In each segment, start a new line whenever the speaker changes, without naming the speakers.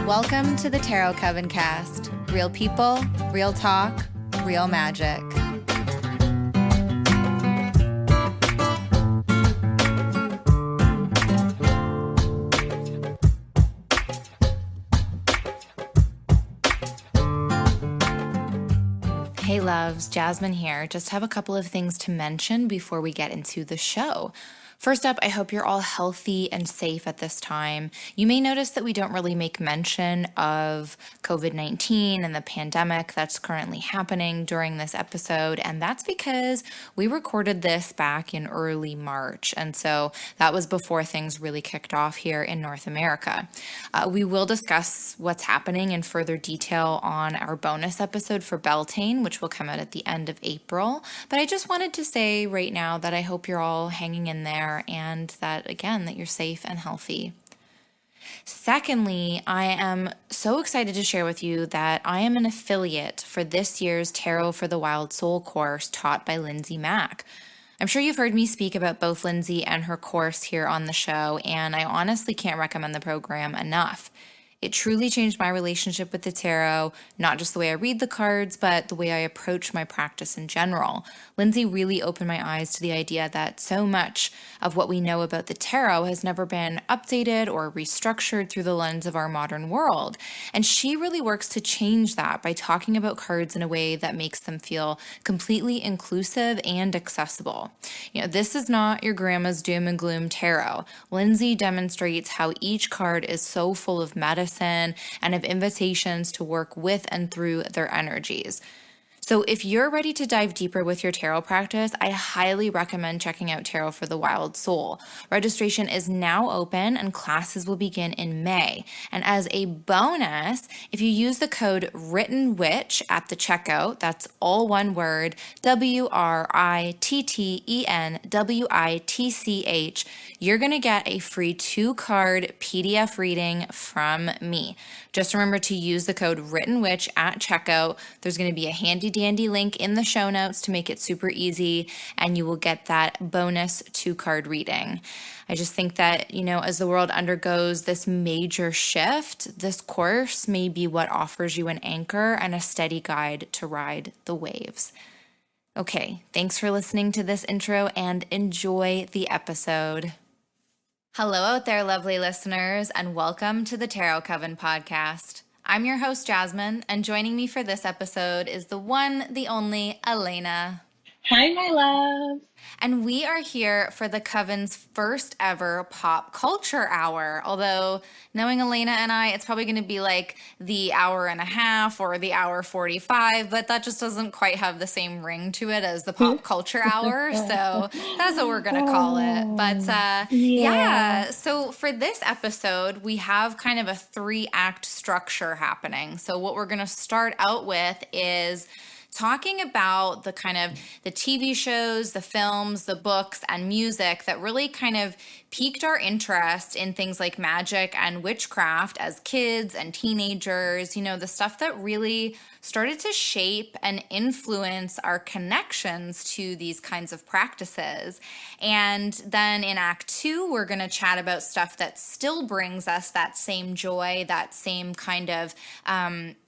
Welcome to the Tarot Coven cast. Real people, real talk, real magic. Hey loves, Jasmine here. Just have a couple of things to mention before we get into the show. First up, I hope you're all healthy and safe at this time. You may notice that we don't really make mention of COVID-19 and the pandemic that's currently happening during this episode, and that's because we recorded this back in early March, and so that was before things really kicked off here in North America. We will discuss what's happening in further detail on our bonus episode for Beltane, which will come out at the end of April, but I just wanted to say right now that I hope you're all hanging in there and that, again, that you're safe and healthy. Secondly, I am so excited to share with you that I am an affiliate for this year's Tarot for the Wild Soul course taught by Lindsay Mack. I'm sure you've heard me speak about both Lindsay and her course here on the show, and I honestly can't recommend the program enough. It truly changed my relationship with the tarot, not just the way I read the cards, but the way I approach my practice in general. Lindsay really opened my eyes to the idea that so much of what we know about the tarot has never been updated or restructured through the lens of our modern world. And she really works to change that by talking about cards in a way that makes them feel completely inclusive and accessible. You know, this is not your grandma's doom and gloom tarot. Lindsay demonstrates how each card is so full of medicine and of invitations to work with and through their energies. So if you're ready to dive deeper with your tarot practice, I highly recommend checking out Tarot for the Wild Soul. Registration is now open and classes will begin in May. And as a bonus, if you use the code WRITTENWITCH at the checkout, that's all one word, WRITTENWITCH, you're going to get a free 2-card PDF reading from me. Just remember to use the code WRITTENWITCH at checkout. There's going to be a handy dandy link in the show notes to make it super easy, and you will get that bonus 2-card reading. I just think that, you know, as the world undergoes this major shift, this course may be what offers you an anchor and a steady guide to ride the waves. Okay, thanks for listening to this intro and enjoy the episode. Hello out there, lovely listeners, and welcome to the Tarot Coven podcast. I'm your host, Jasmine, and joining me for this episode is the one, the only, Elena.
Hi, my love.
And we are here for the Coven's first ever pop culture hour. Although, knowing Elena and I, it's probably going to be like the hour and a half or the hour 45, but that just doesn't quite have the same ring to it as the pop culture hour. So that's what we're going to call it. But yeah, so for this episode, we have kind of a 3-act structure happening. So what we're going to start out with is talking about the kind of the TV shows, the films, the books, and music that really kind of piqued our interest in things like magic and witchcraft as kids and teenagers, you know, the stuff that really started to shape and influence our connections to these kinds of practices. And then in Act 2, we're going to chat about stuff that still brings us that same joy, that same kind of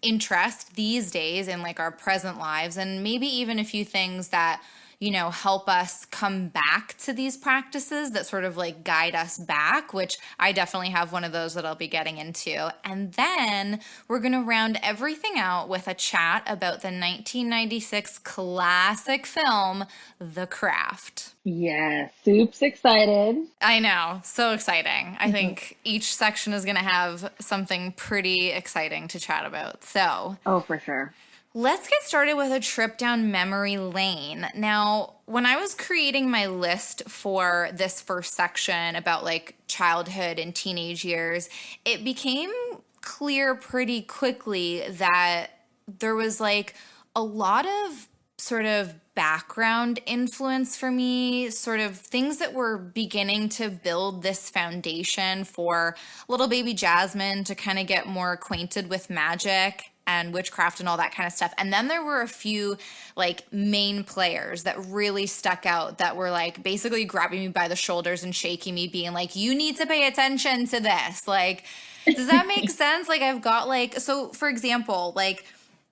interest these days in like our present lives, and maybe even a few things that, you know, help us come back to these practices that sort of like guide us back, which I definitely have one of those that I'll be getting into. And then we're going to round everything out with a chat about the 1996 classic film, The Craft.
Yes, Soup's excited.
I know, so exciting. I think each section is going to have something pretty exciting to chat about. So,
oh, for sure.
Let's get started with a trip down memory lane. Now, when I was creating my list for this first section about like childhood and teenage years, it became clear pretty quickly that there was like a lot of sort of background influence for me, sort of things that were beginning to build this foundation for little baby Jasmine to kind of get more acquainted with magic and witchcraft and all that kind of stuff. And then there were a few like main players that really stuck out that were like basically grabbing me by the shoulders and shaking me, being like, you need to pay attention to this. Like, does that make sense? Like, I've got like, so for example, like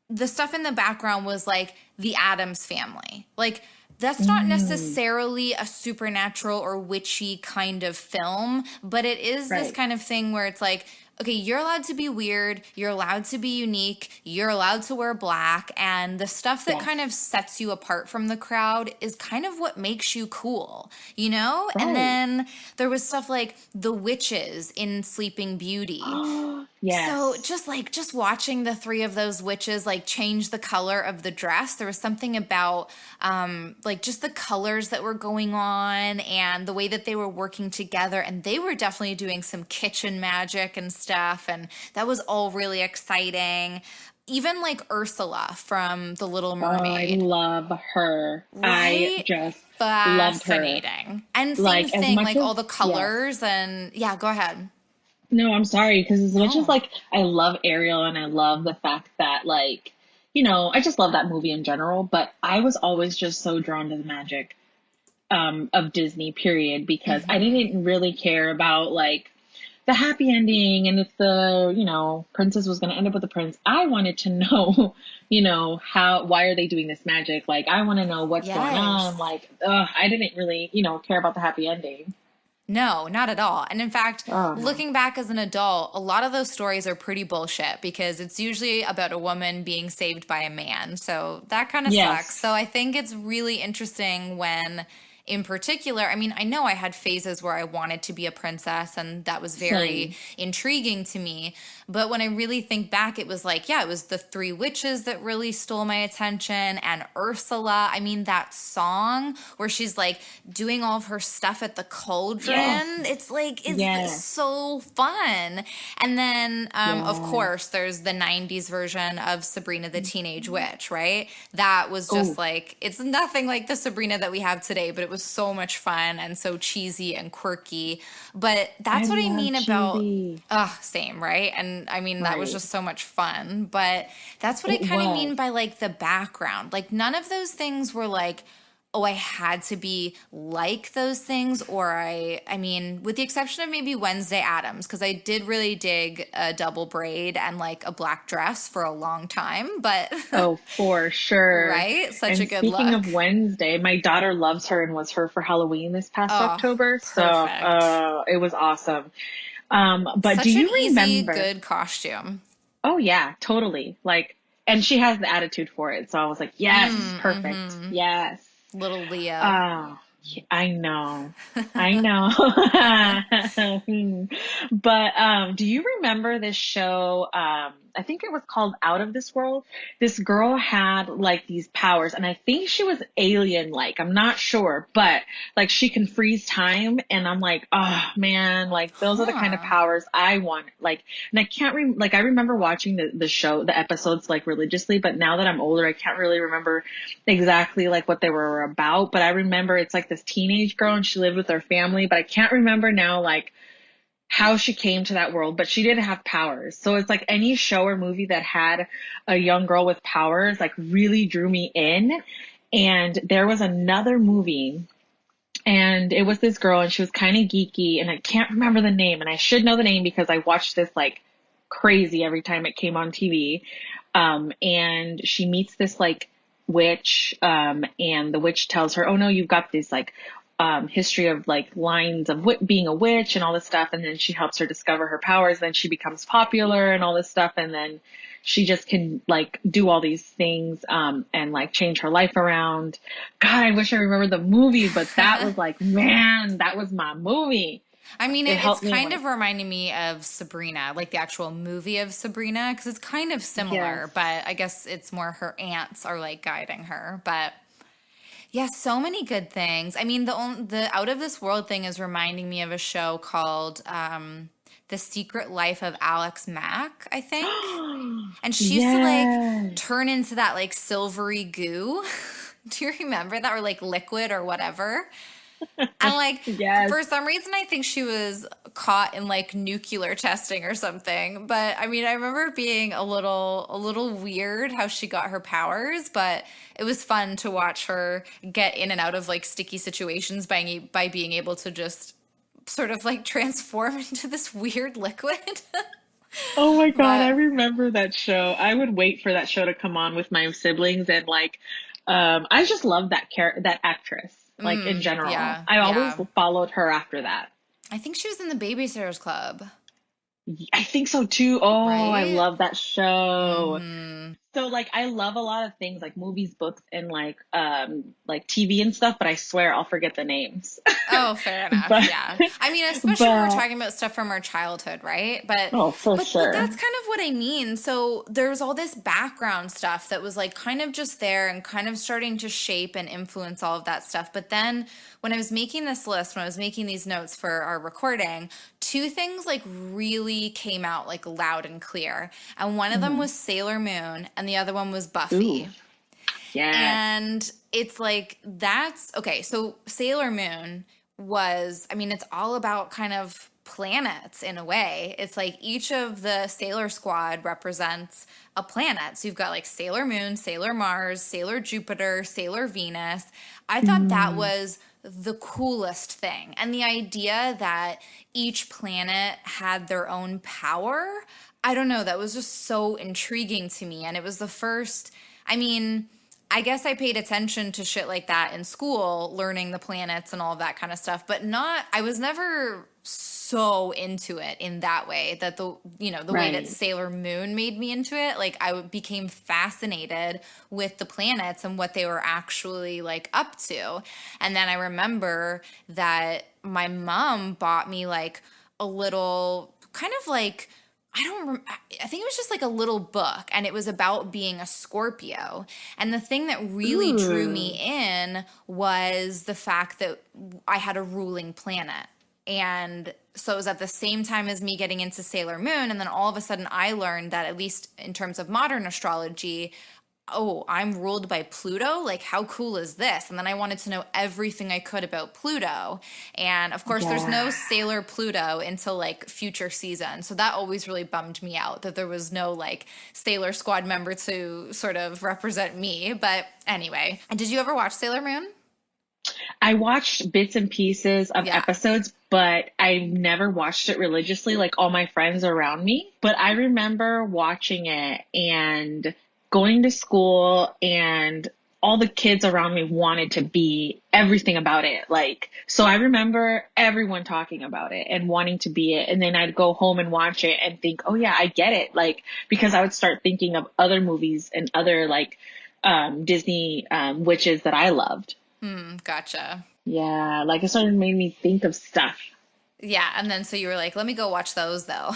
the stuff in the background was like the Addams family. Like, that's not necessarily a supernatural or witchy kind of film, but it is this
Right.
kind of thing where it's like, okay, you're allowed to be weird, you're allowed to be unique, you're allowed to wear black, and the stuff that
Yes.
kind of sets you apart from the crowd is kind of what makes you cool, you know? And
Right.
then there was stuff like the witches in Sleeping Beauty.
Yes.
So just watching the three of those witches like change the color of the dress, there was something about like just the colors that were going on and the way that they were working together, and they were definitely doing some kitchen magic and stuff, and that was all really exciting. Even like Ursula from The Little
I
Mermaid,
love her. I
right?
just loved her.
Fascinating. And same
Like, as
thing,
much
like
as,
all the
yes.
colors and yeah, go ahead.
No, I'm sorry, because as much as
No.
like I love Ariel and I love the fact that like, I just love that movie in general, but I was always just so drawn to the magic of Disney, period, because I didn't really care about like the happy ending and if the, princess was going to end up with the prince. I wanted to know, why are they doing this magic? Like, I want to know what's going on.
Yes.
Like, I didn't really, care about the happy ending.
No, not at all. And in fact,
Oh no.
looking back as an adult, a lot of those stories are pretty bullshit because it's usually about a woman being saved by a man. So that kind of sucks.
Yes.
So I think it's really interesting when, in particular, I mean, I know I had phases where I wanted to be a princess and that was very
Same.
intriguing to me. But when I really think back, it was like, yeah, it was the three witches that really stole my attention and Ursula. I mean, that song where she's like doing all of her stuff at the
Yes.
cauldron. It's like, it's
Yes.
so fun. And then, of
Yes.
course, there's the 90s version of Sabrina the Teenage Witch, right? That was just
Oh,
like, it's nothing like the Sabrina that we have today, but it was so much fun and so cheesy and quirky. But
I
that's what I
love
mean about,
cheesy.
same, right? And I mean, that was
Right.
just so much fun. But that's what I
It
kind of
was.
mean by like the background. Like, none of those things were like, oh, I had to be like those things, or I mean, with the exception of maybe Wednesday Addams, because I did really dig a double braid and like a black dress for a long time, but
Oh, for sure.
right? Such a
And
good
speaking of
look.
Wednesday, my daughter loves her and was her for Halloween this past
Oh,
October. So,
perfect.
it was awesome. But do
Such an
you
easy,
remember?
good costume.
Oh yeah, totally. Like, and she has the attitude for it. So I was like, yes, perfect.
Mm-hmm.
Yes.
Little Leo.
Oh, I know. I know. But do you remember this show? I think it was called Out of This World. This girl had like these powers, and I think she was alien like. I'm not sure, but like she can freeze time, and I'm like, oh man, like those are the kind of
Huh.
powers I want. Like, and I can't like I remember watching the show, the episodes like religiously, but now that I'm older, I can't really remember exactly like what they were about, but I remember it's like this teenage girl and she lived with her family, but I can't remember now like how she came to that world, but she did have powers. So it's like any show or movie that had a young girl with powers like really drew me in. And there was another movie and it was this girl and she was kind of geeky and I can't remember the name, and I should know the name because I watched this like crazy every time it came on TV. And she meets this like witch, and the witch tells her, oh no, you've got this like, history of like lines of being a witch and all this stuff. And then she helps her discover her powers. Then she becomes popular and all this stuff. And then she just can like do all these things, and like change her life around. God, I wish I remembered the movie, but that was like, man, that was my movie.
I mean,
It
it's
helped me
kind
like,
of reminding me of Sabrina, like the actual movie of Sabrina, because it's kind of
yes.
similar, but I guess it's more her aunts are like guiding her. But yeah, so many good things. I mean, the Out of This World thing is reminding me of a show called The Secret Life of Alex Mack, I think. And she used to like
Yes.
turn into that like silvery goo. Do you remember that, or like liquid or whatever? And like
Yes.
for some reason I think she was caught in like nuclear testing or something. But I mean, I remember it being a little weird how she got her powers, but it was fun to watch her get in and out of like sticky situations by being able to just sort of like transform into this weird liquid.
Oh my God, I
But
remember that show. I would wait for that show to come on with my siblings and like I just love that actress, like in general.
yeah,
I always
yeah.
followed her after that.
I think she was in the Babysitters Club,
I think so too. Oh, I
right?
love that show.
Mm-hmm.
So like I love a lot of things like movies, books, and like TV and stuff, but I swear I'll forget the names.
Oh, fair enough.
But
Yeah. I mean, especially when we're
but
talking about stuff from our childhood, right? But
oh, for
but that's
sure.
kind of what I mean. So there's all this background stuff that was like kind of just there and kind of starting to shape and influence all of that stuff. But then when I was making this list, when I was making these notes for our recording, two things like really came out like loud and clear. And one of them
Mhm.
was Sailor Moon and the other one was
Ooh,
Buffy.
yes.
And it's like, that's okay. So Sailor Moon was, I mean, it's all about kind of planets in a way. It's like each of the Sailor Squad represents a planet. So you've got like Sailor Moon, Sailor Mars, Sailor Jupiter, Sailor Venus. I thought that
Mm,
was the coolest thing. And the idea that each planet had their own power, I don't know, that was just so intriguing to me. And it was the first, I mean, I guess I paid attention to shit like that in school, learning the planets and all of that kind of stuff, but not, I was never so into it in that way that the way that
right.
Sailor Moon made me into it. Like became fascinated with the planets and what they were actually like up to. And then I remember that my mom bought me like a little kind of like, I think it was just like a little book and it was about being a Scorpio. And the thing that really drew
Ooh.
me in was the fact that I had a ruling planet. And so it was at the same time as me getting into Sailor Moon. And then all of a sudden I learned that, at least in terms of modern astrology, oh, I'm ruled by Pluto? Like, how cool is this? And then I wanted to know everything I could about Pluto. And of course, there's no
Yeah.
Sailor Pluto until like future season. So that always really bummed me out that there was no like Sailor Squad member to sort of represent me. But anyway, did you ever watch Sailor Moon?
I watched bits and pieces of
Yeah.
episodes, but I never watched it religiously like all my friends around me. But I remember watching it and going to school, and all the kids around me wanted to be everything about it. Like, so I remember everyone talking about it and wanting to be it. And then I'd go home and watch it and think, oh yeah, I get it. Like, because I would start thinking of other movies and other like Disney witches that I loved.
Gotcha.
Yeah, like it sort of made me think of stuff.
Yeah. And then so you were like, let me go watch those though.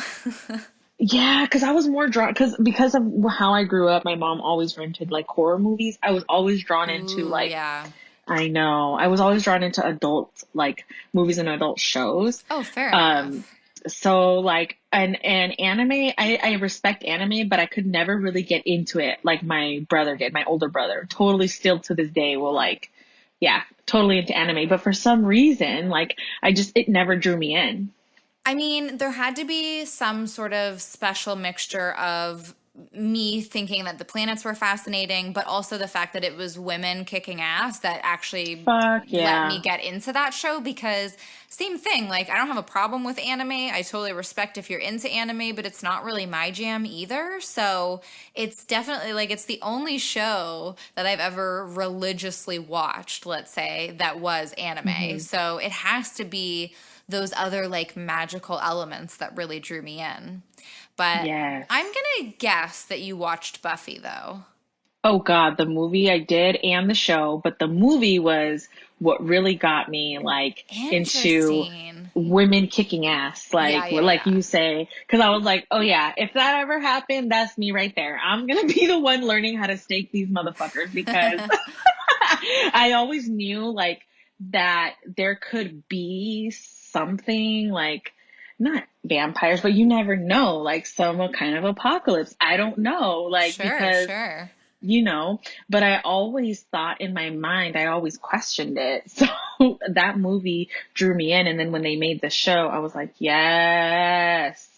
Yeah, because I was more drawn because of how I grew up. My mom always rented like horror movies. I was always drawn into
Ooh,
like
yeah.
I know I was always drawn into adult like movies and adult shows.
Oh, fair
Um,
enough.
so like an anime, I respect anime, but I could never really get into it like my brother did. My older brother, totally still to this day will like, yeah, totally into anime. But for some reason, like it never drew me in.
I mean, there had to be some sort of special mixture of me thinking that the planets were fascinating, but also the fact that it was women kicking ass that actually
Fuck
let me
yeah.
get into that show. Because same thing, like I don't have a problem with anime. I totally respect if you're into anime, but it's not really my jam either. So it's definitely like it's the only show that I've ever religiously watched, let's say, that was anime.
Hmm.
So it has to be those other like magical elements that really drew me in. But
Yes.
I'm gonna guess that you watched Buffy though.
Oh God, the movie I did and the show, but the movie was what really got me like into
Interesting.
women kicking ass,
Yeah, yeah,
like
yeah.
you say, because I was like, oh yeah, if that ever happened, that's me right there. I'm gonna be the one learning how to stake these motherfuckers because I always knew like that there could be something like not vampires, but you never know, like some kind of apocalypse. I don't know, like
Sure,
because
sure.
you know, but I always thought in my mind, I always questioned it. So that movie drew me in. And then when they made the show, I was like, yes.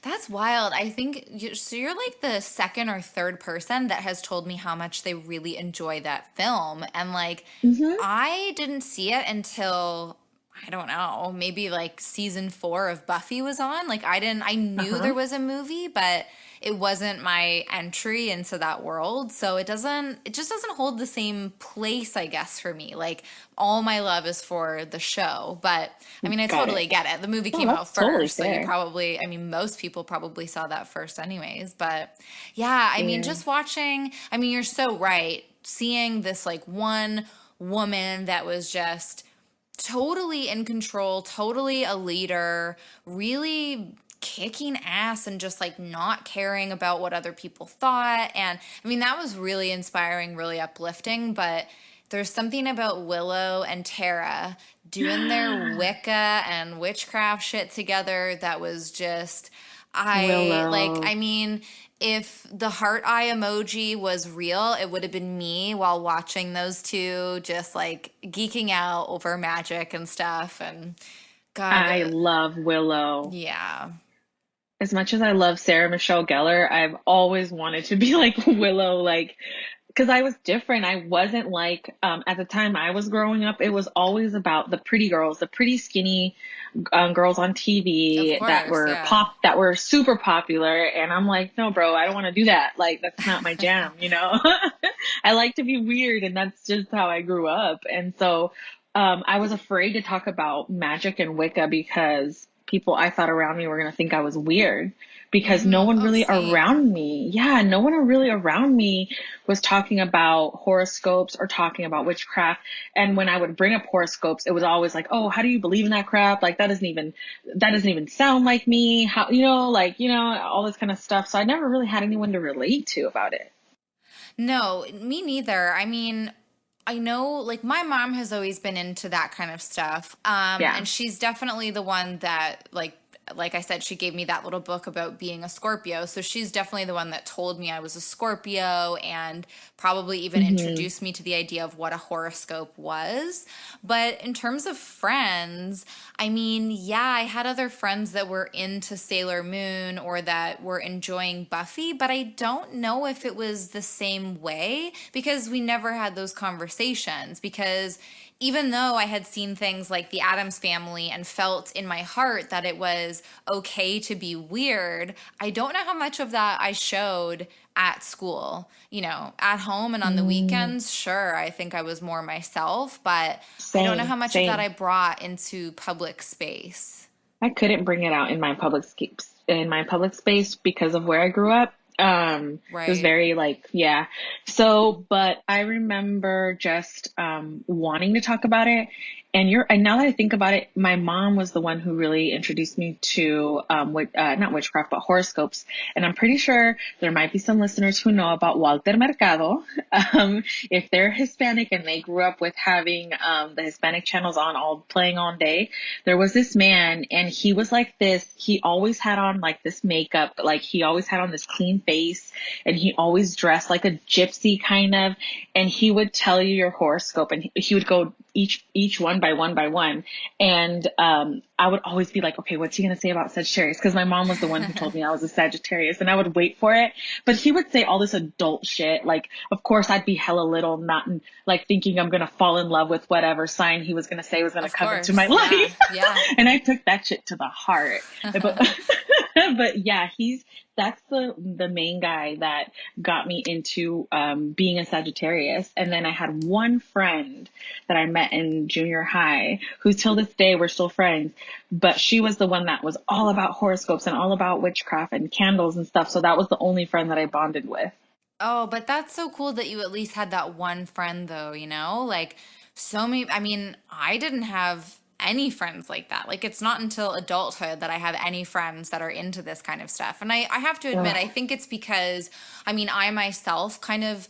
That's wild. I think so. You're like the second or third person that has told me how much they really enjoy that film. And like,
Hmm.
I didn't see it until, I don't know, maybe like season 4 of Buffy was on. Like, I knew
Uh-huh.
there was a movie, but it wasn't my entry into that world. So it just doesn't hold the same place, I guess, for me. Like, all my love is for the show. But I mean, I
Got
totally
it.
get it. The movie
No,
came out
that's totally
first. So you
fair.
probably, I mean, most people probably saw that first, anyways. But yeah, I mean,
Fair.
just watching, I mean, you're so right. Seeing this like one woman that was just totally in control, totally a leader, really kicking ass and just like not caring about what other people thought. And I mean, that was really inspiring, really uplifting. But there's something about Willow and Tara doing their Wicca and witchcraft shit together that was just, I
Willow.
mean, if the heart eye emoji was real, it would have been me while watching those two just like geeking out over magic and stuff. And God,
I love Willow.
yeah,
As much as I love Sarah Michelle Gellar, I've always wanted to be like Willow, like, because I was different. I wasn't like, at the time I was growing up, it was always about the pretty girls, the pretty skinny girls on
of
TV
course, yeah.
that were super popular. And I'm like, no, bro, I don't want to do that. Like, that's not my jam, you know? I like to be weird, and that's just how I grew up. And so, I was afraid to talk about magic and Wicca because people I thought around me were going to think I was weird because no one
Oh,
really
same.
around me, yeah, no one really around me was talking about horoscopes or talking about witchcraft. And when I would bring up horoscopes, it was always like, oh, how do you believe in that crap? Like that doesn't even sound like me. How, all this kind of stuff. So I never really had anyone to relate to about it.
No, me neither. I mean, I know like my mom has always been into that kind of stuff.
Yeah.
And she's definitely the one that like I said, she gave me that little book about being a Scorpio. So she's definitely the one that told me I was a Scorpio and probably even
Hmm.
introduced me to the idea of what a horoscope was. But in terms of friends, I mean, yeah, I had other friends that were into Sailor Moon or that were enjoying Buffy, but I don't know if it was the same way because we never had those conversations. Because even though I had seen things like the Addams Family and felt in my heart that it was okay to be weird, I don't know how much of that I showed at school. You know, at home and on the
Mm,
weekends, sure, I think I was more myself, but I don't know
same,
how much of that
same.
I brought into public space.
I couldn't bring it out in my public space because of where I grew up. It was
Right.
very like, yeah. So, but I remember just wanting to talk about it. And now that I think about it, my mom was the one who really introduced me to not witchcraft, but horoscopes. And I'm pretty sure there might be some listeners who know about Walter Mercado. If they're Hispanic and they grew up with having the Hispanic channels on all playing all day, there was this man and he was like this. He always had on like this makeup, like he always had on this clean face and he always dressed like a gypsy kind of, and he would tell you your horoscope and he would go each one by one. And, I would always be like, okay, what's he going to say about Sagittarius? Cause my mom was the one who told me I was a Sagittarius and I would wait for it. But he would say all this adult shit. Like, of course I'd be hella little, not like thinking I'm going to fall in love with whatever sign he was going to say was going to
Of
come into my
course. Yeah.
life.
Yeah.
And I took that shit to the heart. But, but yeah, that's the main guy that got me into, being a Sagittarius. And then I had one friend that I met in junior high who till this day we're still friends, but she was the one that was all about horoscopes and all about witchcraft and candles and stuff. So that was the only friend that I bonded with.
Oh, but that's so cool that you at least had that one friend though, you know? Like so many, I mean, I didn't have any friends like that. Like it's not until adulthood that I have any friends that are into this kind of stuff. And I have to admit, I
Ugh,
think it's because I mean, I myself kind of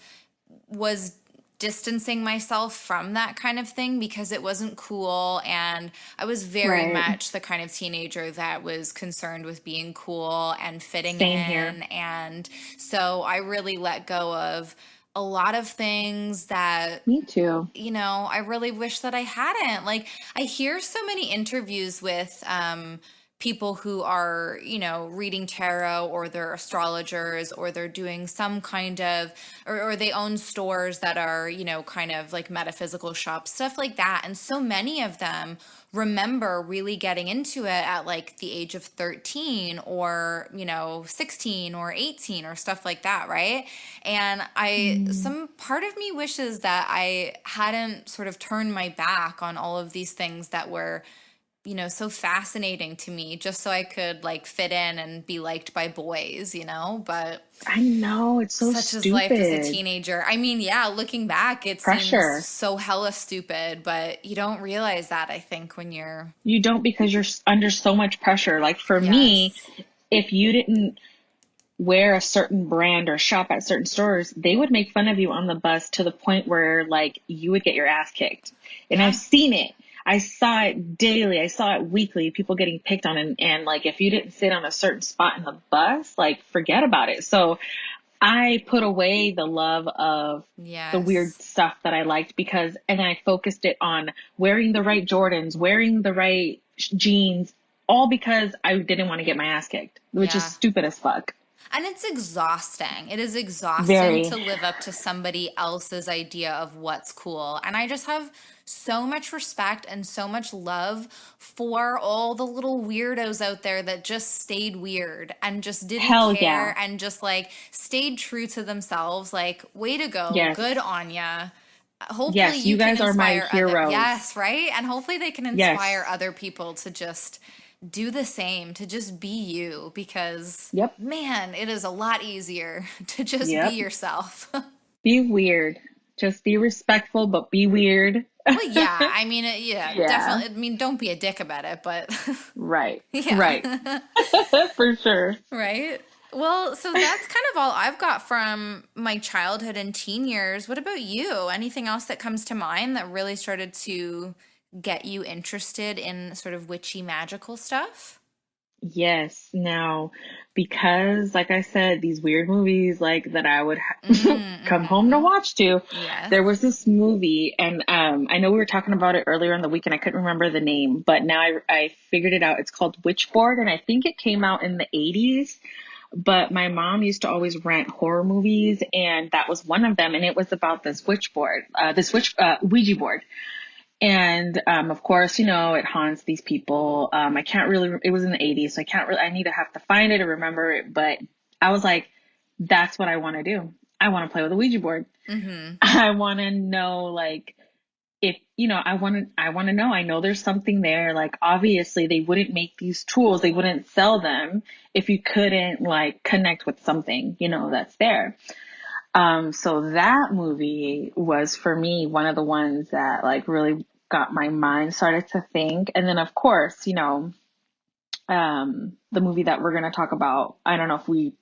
was distancing myself from that kind of thing because it wasn't cool and I was very
right.
much the kind of teenager that was concerned with being cool and fitting
Same here.
in, and so I really let go of a lot of things that,
Me too.
I really wish that I hadn't. Like, I hear so many interviews with people who are, reading tarot, or they're astrologers, or they're doing some kind of, or they own stores that are, kind of like metaphysical shops, stuff like that. And so many of them remember really getting into it at like the age of 13, or 16 or 18 or stuff like that, right? And
Mm.
some part of me wishes that I hadn't sort of turned my back on all of these things that were so fascinating to me, just so I could like fit in and be liked by boys, but
I know, it's so
such is life as a
stupid.
teenager. I mean, yeah, looking back, it seems
Pressure.
so hella stupid, but you don't realize that, I think, when you're,
You don't, because you're under so much pressure. Like for me,
yes.
if you didn't wear a certain brand or shop at certain stores, they would make fun of you on the bus to the point where like you would get your ass kicked. And I've
Yeah.
seen it. I saw it daily. I saw it weekly, people getting picked on, and like if you didn't sit on a certain spot in the bus, like forget about it. So I put away the love of the weird
Yes.
stuff that I liked, and I focused it on wearing the right Jordans, wearing the right jeans, all because I didn't want to get my ass kicked, which is
Yeah.
stupid as fuck.
And it's exhausting. It is exhausting
Very.
to live up to somebody else's idea of what's cool. And I just have so much respect and so much love for all the little weirdos out there that just stayed weird and just didn't
Hell yeah.
care and just like stayed true to themselves. Like, way to go.
Yes.
Good on ya. Hopefully
Yes, you
you can
guys are my
inspire other,
heroes.
yes, right? And hopefully they can inspire
Yes.
other people to just do the same, to just be you, because
Yep.
man, it is a lot easier to just be
Yep.
yourself.
Be weird. Just be respectful, but be weird.
Well, yeah, I mean, yeah,
Yeah.
definitely. I mean, don't be a dick about it, but
Right. Right.
yeah.
For sure.
Right? Well, so that's kind of all I've got from my childhood and teen years. What about you? Anything else that comes to mind that really started to get you interested in sort of witchy magical stuff?
Yes. Now, because like I said, these weird movies like that I would come home to
Mm-hmm.
watch too.
Yes.
There was this movie, and I know we were talking about it earlier in the week, and I couldn't remember the name, but now I figured it out. It's called Witchboard, and I think it came out in the 80s. But my mom used to always rent horror movies, and that was one of them. And it was about this Ouija board. And, of course, it haunts these people. I can't really, it was in the 80s, so I need to have to find it or remember it. But I was like, that's what I want to do. I want to play with a Ouija board.
Mm-hmm.
I want to know, like, if, I want to know, I know there's something there. Like, obviously they wouldn't make these tools. They wouldn't sell them if you couldn't like connect with something, that's there. So that movie was for me one of the ones that like really got my mind started to think. And then of course, the movie that we're going to talk about, I don't know if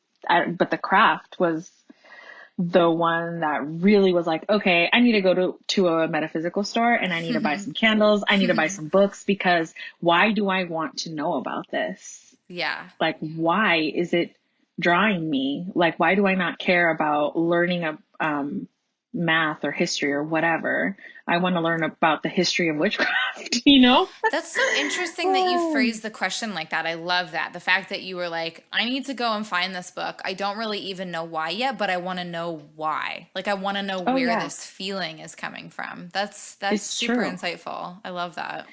but The Craft was the one that really was like, okay, I need to go to a metaphysical store, and I need to buy some candles. I need to buy some books, because why do I want to know about this?
Yeah.
Like, why is it drawing me? Like, why do I not care about learning math or history or whatever? I want to learn about the history of witchcraft.
That's so interesting that you phrased the question like that. I love that. The fact that you were like, I need to go and find this book. I don't really even know why yet, but I want to know why. Like, I want to know
Oh
where
yeah,
this feeling is coming from. That's
it's
super
true.
insightful. I love that.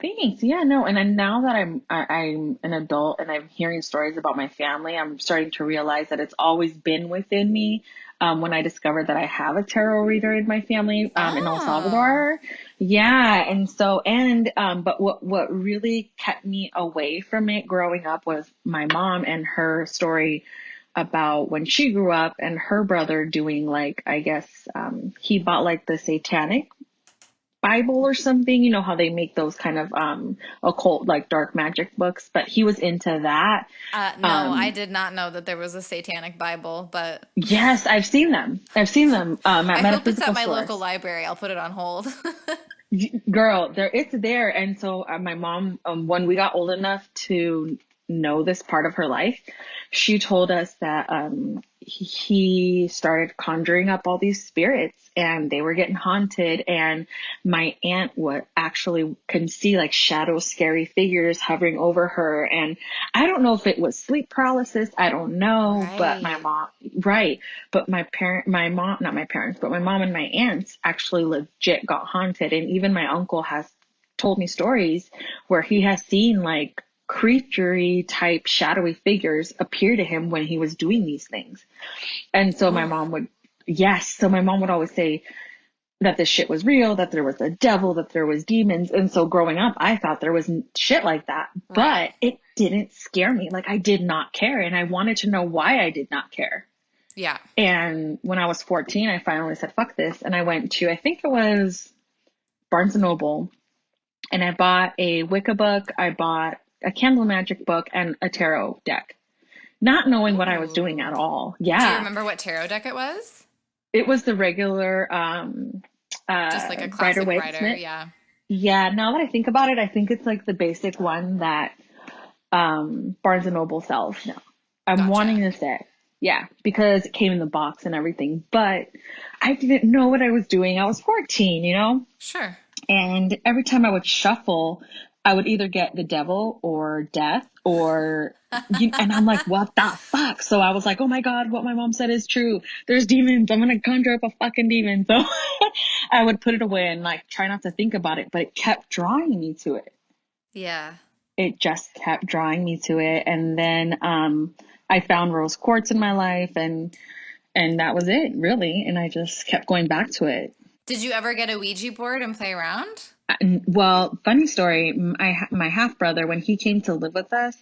Thanks. Yeah, no. And then now that I'm an adult and I'm hearing stories about my family, I'm starting to realize that it's always been within me. When I discovered that I have a tarot reader in my family, in El
Oh.
Salvador. Yeah. And so, but what really kept me away from it growing up was my mom and her story about when she grew up and her brother doing like, I guess, he bought like the satanic Bible or something, how they make those kind of occult like dark magic books, but he was into that.
No, I
Um
did not know that there was a satanic Bible, but
yes, I've seen them. I've seen them at
I hope it's at
metaphysical
my local
stores.
library. I'll put it on hold.
Girl, it's there. And so my mom, when we got old enough to know this part of her life. She told us that he started conjuring up all these spirits and they were getting haunted, and my aunt would actually can see like shadow scary figures hovering over her. And I don't know if it was sleep paralysis, I don't know, but my
Right.
mom, right, but my mom, not my parents, but my mom and my aunts actually legit got haunted. And even my uncle has told me stories where he has seen like creaturey type shadowy figures appear to him when he was doing these things. And so my
Oh,
mom would, yes. So my mom would always say that this shit was real, that there was a devil, that there was demons. And so growing up, I thought there was shit like that,
right.
but it didn't scare me. Like I did not care. And I wanted to know why I did not care.
Yeah.
And when I was 14, I finally said, fuck this. And I went to, I think it was Barnes and Noble, and I bought a Wicca book. I bought a candle magic book and a tarot deck, not knowing what I was doing at
Ooh.
all.
Do you
Yeah.
remember what tarot deck it was?
It was the regular,
Just like a
Rider
classic
Waite
writer.
Smith.
Yeah.
Yeah. Now that I think about it, I think it's like the basic one that, Barnes and Noble sells now. I'm wanting
Gotcha.
to say, yeah, because it came in the box and everything, but I didn't know what I was doing. I was 14, you know?
Sure.
And every time I would shuffle, I would either get the devil or death or, and I'm like, what the fuck? So I was like, oh my God, what my mom said is true. There's demons. I'm going to conjure up a fucking demon. So I would put it away and like try not to think about it, but it kept drawing me to it.
Yeah.
It just kept drawing me to it. And then, I found rose quartz in my life, and that was it really. And I just kept going back to it.
Did you ever get a Ouija board and play around?
Well, funny story. My half brother, when he came to live with us,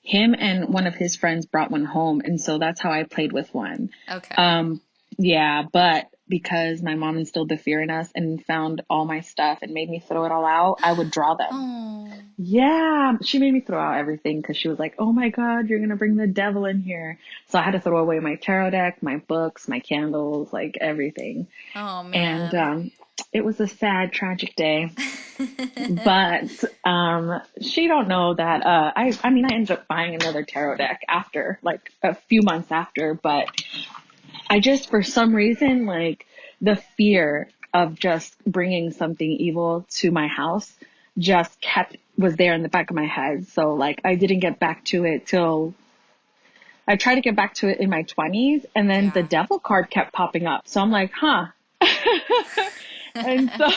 him and one of his friends brought one home, and so that's how I played with one.
Okay.
Um, yeah, but because my mom instilled the fear in us and found all my stuff and made me throw it all out, I would draw them.
Oh.
Yeah, she made me throw out everything because she was like, "Oh my God, you're gonna bring the devil in here." So I had to throw away my tarot deck, my books, my candles, like everything.
Oh
And
man.
it was a sad, tragic day. But she don't know that I mean I ended up buying another tarot deck after, like a few months after, but I just for some reason like the fear of just bringing something evil to my house just kept was there in the back of my head. So like I didn't get back to it till I tried to get back to it in my 20s, and then the
Yeah.
devil card kept popping up. So I'm like, huh. And so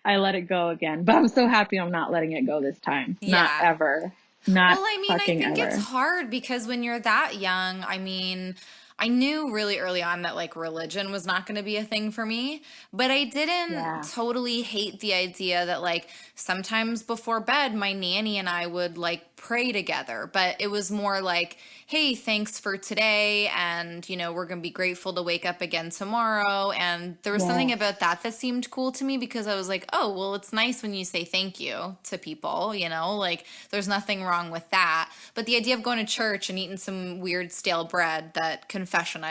I let it go again. But I'm so happy I'm not letting it go this time. Not
Yeah.
ever. Not
Well, I mean, I
fucking
think it's
ever.
hard because when you're that young, I mean, I knew really early on that like religion was not going to be a thing for me, but I didn't
Yeah.
totally hate the idea that like sometimes before bed, my nanny and I would like pray together, but it was more like, hey, thanks for today. And, you know, we're going to be grateful to wake up again tomorrow. And there was something
Yes.
about that that seemed cool to me because I was like, oh, well, it's nice when you say thank you to people, you know, like there's nothing wrong with that. But the idea of going to church and eating some weird stale bread, that confession,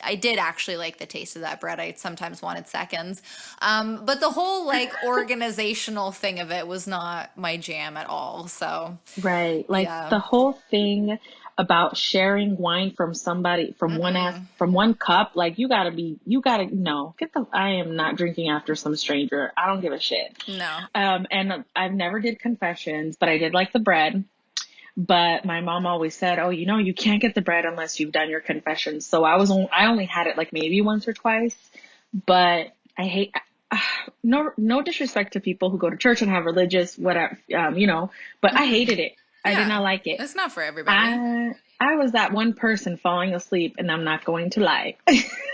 I did actually like the taste of that bread. I sometimes wanted seconds. But the whole like organizational thing of it was not my jam at all. So,
Right. Like
yeah.
the whole thing about sharing wine from somebody
Mm-mm.
from one cup, like you gotta no, get the I am not drinking after some stranger. I don't give a shit.
No.
And I've never did confessions, but I did like the bread. But my mom always said, "Oh, you know, you can't get the bread unless you've done your confessions." So I only had it like maybe once or twice, but I hate no disrespect to people who go to church and have religious whatever, you know, but I
Mm-hmm.
hated it. I did
Yeah.
not like it.
It's not for everybody.
I was that one person falling asleep, and I'm not going to lie.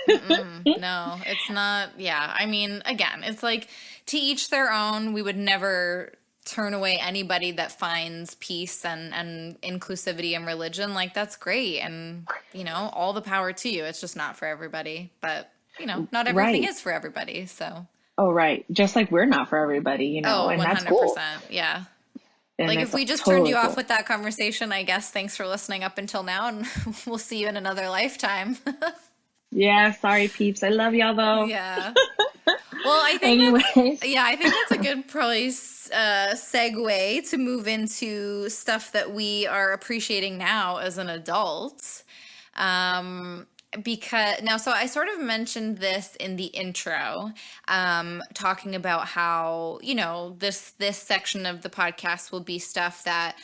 Mm-mm. No, it's not. Yeah. I mean, again, it's like to each their own. We would never turn away anybody that finds peace and inclusivity in religion. Like, that's great. And, you know, all the power to you. It's just not for everybody. But, you know, not everything
Right.
is for everybody. So,
Oh, right. Just like we're not for everybody, you know,
oh,
and that's cool.
100%. Yeah.
And
Like,
it's
if we just turned
totally
you off
cool.
with that conversation, I guess thanks for listening up until now. And we'll see you in another lifetime.
Yeah. Sorry, peeps. I love y'all though.
Yeah. Well, I think
Anyways.
I think that's a good place segue to move into stuff that we are appreciating now as an adult. Because now, so I sort of mentioned this in the intro, talking about how, you know, this section of the podcast will be stuff that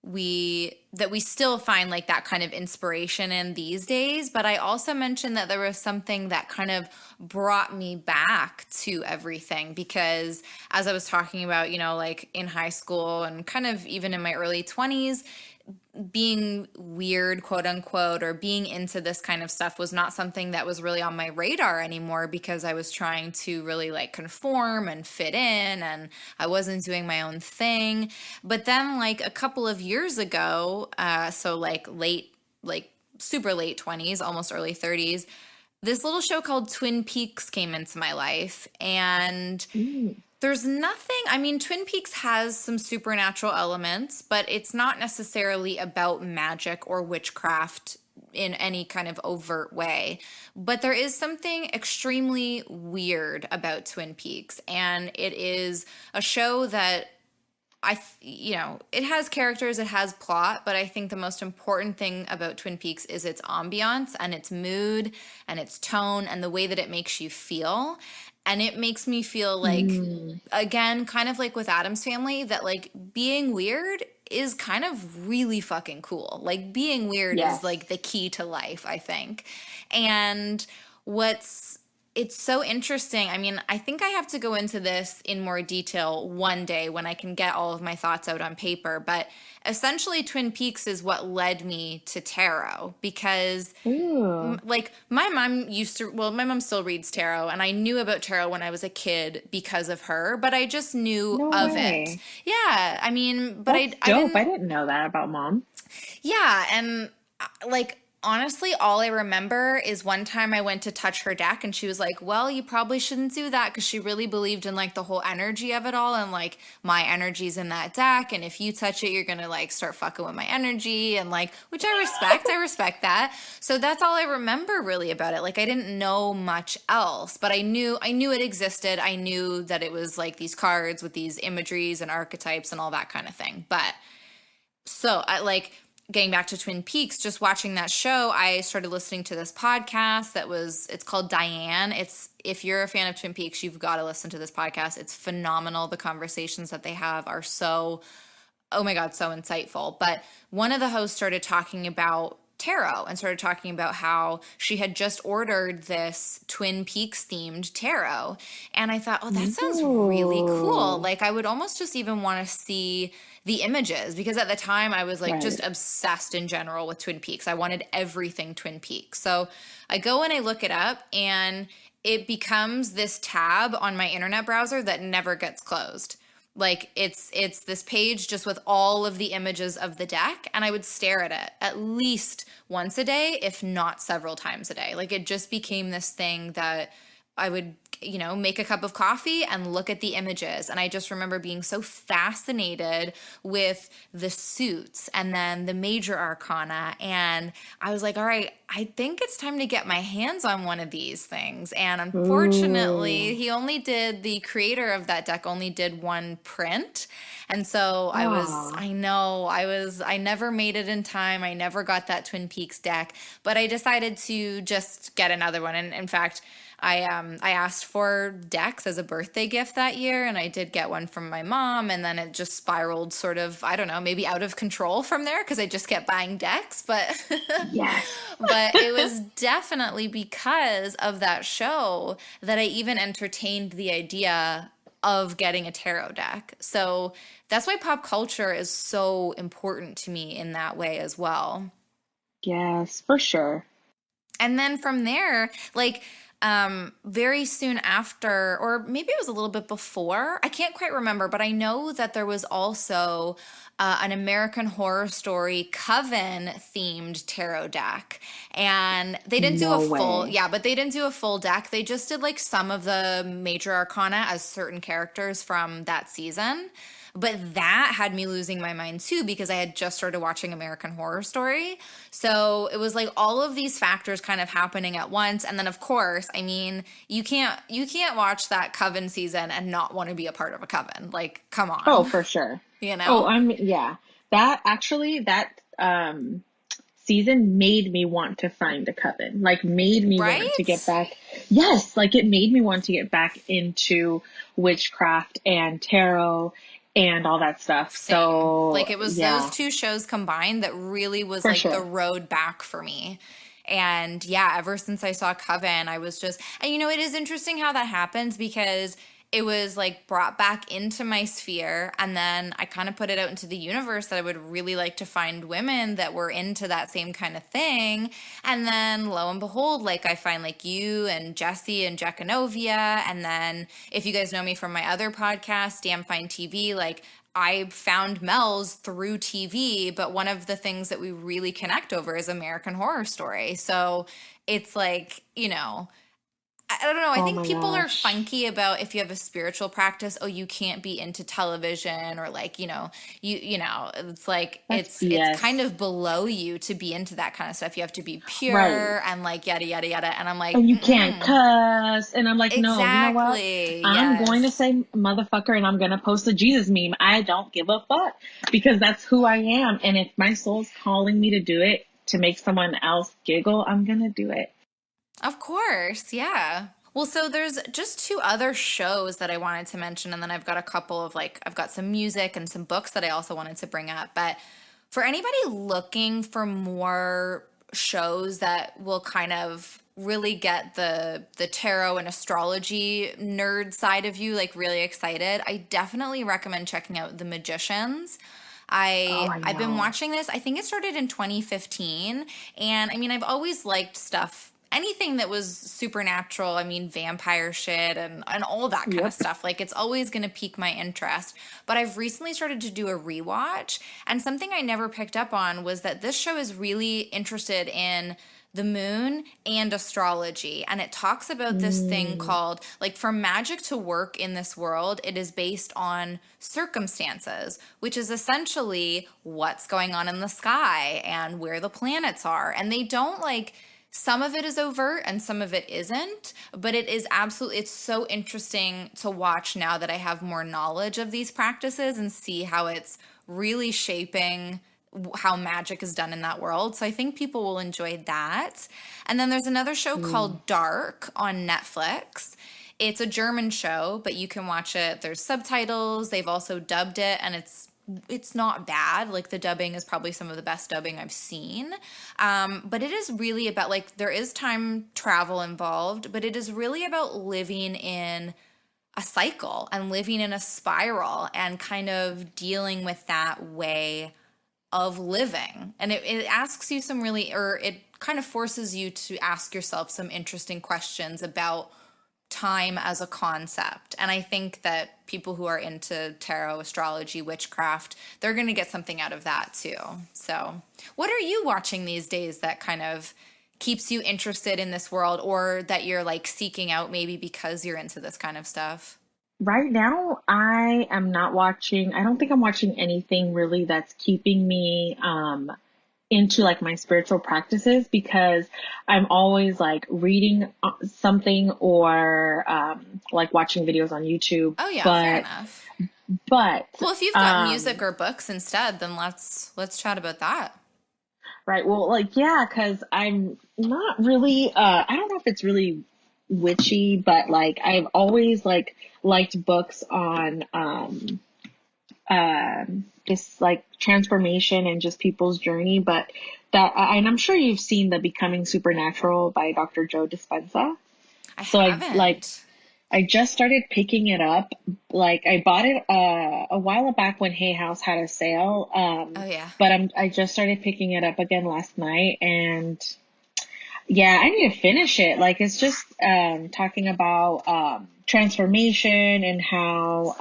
we still find like that kind of inspiration in these days. But I also mentioned that there was something that kind of brought me back to everything, because as I was talking about, you know, like in high school and kind of even in my early 20s, being weird, quote unquote, or being into this kind of stuff was not something that was really on my radar anymore, because I was trying to really like conform and fit in, and I wasn't doing my own thing. But then like a couple of years ago, so like super late 20s, almost early 30s, this little show called Twin Peaks came into my life. And there's nothing, I mean, Twin Peaks has some supernatural elements, but it's not necessarily about magic or witchcraft in any kind of overt way. But there is something extremely weird about Twin Peaks, and it is a show that you know, it has characters, it has plot, but I think the most important thing about Twin Peaks is its ambiance and its mood and its tone and the way that it makes you feel. And it makes me feel like, again, kind of like with Addams Family, that like being weird is kind of really fucking cool. Like being weird is like the key to life, I think. And it's so interesting. I mean, I think I have to go into this in more detail one day when I can get all of my thoughts out on paper. But essentially, Twin Peaks is what led me to tarot, because like my mom my mom still reads tarot, and I knew about tarot when I was a kid because of her, but I just knew of it. Yeah. I mean, but
That's dope. I didn't know that about mom.
Yeah. And like, honestly, all I remember is one time I went to touch her deck and she was like, well, you probably shouldn't do that, because she really believed in like the whole energy of it all, and like my energy's in that deck, and if you touch it, you're gonna like start fucking with my energy, and like, which I respect. I respect that. So that's all I remember really about it. Like I didn't know much else, but I knew it existed. I knew that it was like these cards with these imageries and archetypes and all that kind of thing. But so I like, getting back to Twin Peaks, just watching that show, I started listening to this podcast it's called Diane. If you're a fan of Twin Peaks, you've got to listen to this podcast. It's phenomenal. The conversations that they have are so, oh my God, so insightful. But one of the hosts started talking about tarot and started talking about how she had just ordered this Twin Peaks themed tarot. And I thought, oh, that sounds really cool. Like I would almost just even want to see the images, because at the time I was like just obsessed in general with Twin Peaks. I wanted everything Twin Peaks. So I go and I look it up, and it becomes this tab on my internet browser that never gets closed. Like it's this page just with all of the images of the deck, and I would stare at it at least once a day, if not several times a day. Like it just became this thing that I would, you know, make a cup of coffee and look at the images. And I just remember being so fascinated with the suits and then the major arcana. And I was like, all right, I think it's time to get my hands on one of these things. And unfortunately, the creator of that deck only did one print. And so I never made it in time. I never got that Twin Peaks deck, but I decided to just get another one. And in fact, I asked for decks as a birthday gift that year, and I did get one from my mom, and then it just spiraled sort of, I don't know, maybe out of control from there, because I just kept buying decks. But but it was definitely because of that show that I even entertained the idea of getting a tarot deck. So that's why pop culture is so important to me in that way as well.
Yes, for sure.
And then from there, like, very soon after, or maybe it was a little bit before, I can't quite remember, but I know that there was also an American Horror Story Coven themed tarot deck, and they didn't do a full, but they didn't do a full deck. They just did like some of the major arcana as certain characters from that season. But that had me losing my mind too because I had just started watching American Horror Story. So it was like all of these factors kind of happening at once. And then of course, I mean, you can't watch that Coven season and not want to be a part of a coven. Like, come
Oh,
on,
for sure.
you
Oh,
know?
yeah. That actually, that season made me want to find a coven. Like, made me want to get
Right?
back. Yes, like it made me want to get back into witchcraft and tarot and all that stuff.
Same.
So,
Like it was those
yeah,
two shows combined that really was
for
like the
sure.
road back for me. And yeah, ever since I saw Coven, I was just, and it is interesting how that happens because it was like brought back into my sphere. And then I kind of put it out into the universe that I would really like to find women that were into that same kind of thing. And then lo and behold, like I find like you and Jessie and Jekanovia. And then if you guys know me from my other podcast, Damn Fine TV, like I found Mel's through TV, but one of the things that we really connect over is American Horror Story. So it's like, I don't know. I
Oh
think
my
people are
gosh.
funky about if you have a spiritual practice, oh, you can't be into television or like, it's like
That's
it's
BS.
kind of below you to be into that kind of stuff. You have to be
Right.
pure and like yada yada yada. And I'm like,
And you can't
mm-mm.
cuss. And I'm like, no, you know what?
Exactly.
I'm going to
Yes.
say motherfucker and I'm going to post a Jesus meme. I don't give a fuck because that's who I am. And if my soul's calling me to do it to make someone else giggle, I'm going to do it.
Of course, yeah. Well, so there's just two other shows that I wanted to mention, and then I've got a couple of like, I've got some music and some books that I also wanted to bring up. But for anybody looking for more shows that will kind of really get the tarot and astrology nerd side of you like really excited, I definitely recommend checking out The Magicians.
Oh,
I
I
I've been
know.
watching this. I think it started in 2015, and I mean I've always liked stuff, anything that was supernatural. I mean vampire shit and all that kind of
Yep.
stuff. Like it's always going to pique my interest. But I've recently started to do a rewatch, and something I never picked up on was that this show is really interested in the moon and astrology. And it talks about this thing
Mm,
called, like, for magic to work in this world, it is based on circumstances, which is essentially what's going on in the sky and where the planets are. And they don't like, some of it is overt and some of it isn't, but it is absolutely, it's so interesting to watch now that I have more knowledge of these practices and see how it's really shaping how magic is done in that world. So I think people will enjoy that. And then there's another show
mm,
called Dark on Netflix. It's a German show, but you can watch it. There's subtitles. They've also dubbed it, and it's not bad. Like the dubbing is probably some of the best dubbing I've seen. But it is really about like there is time travel involved, but it is really about living in a cycle and living in a spiral and kind of dealing with that way of living. And it asks you some really, or it kind of forces you to ask yourself some interesting questions about time as a concept. And I think that people who are into tarot, astrology, witchcraft, they're going to get something out of that too. So, what are you watching these days that kind of keeps you interested in this world or that you're like seeking out maybe because you're into this kind of stuff?
right now, I am not watching, I don't think I'm watching anything really that's keeping me into like my spiritual practices because I'm always like reading something or like watching videos on YouTube.
Oh yeah, fair
But,
enough.
but,
Well, if you've got music
um,
or books instead, then let's chat about that.
right. Well, like, yeah, cause I'm not really, I don't know if it's really witchy, but like I've always like liked books on, just like transformation and just people's journey. But and I'm sure you've seen The Becoming Supernatural by Dr. Joe Dispenza.
I
So
haven't.
I just started picking it up. Like I bought it a while back when Hay House had a sale.
Oh yeah.
But I just started picking it up again last night, and yeah, I need to finish it. Like it's just talking about transformation and how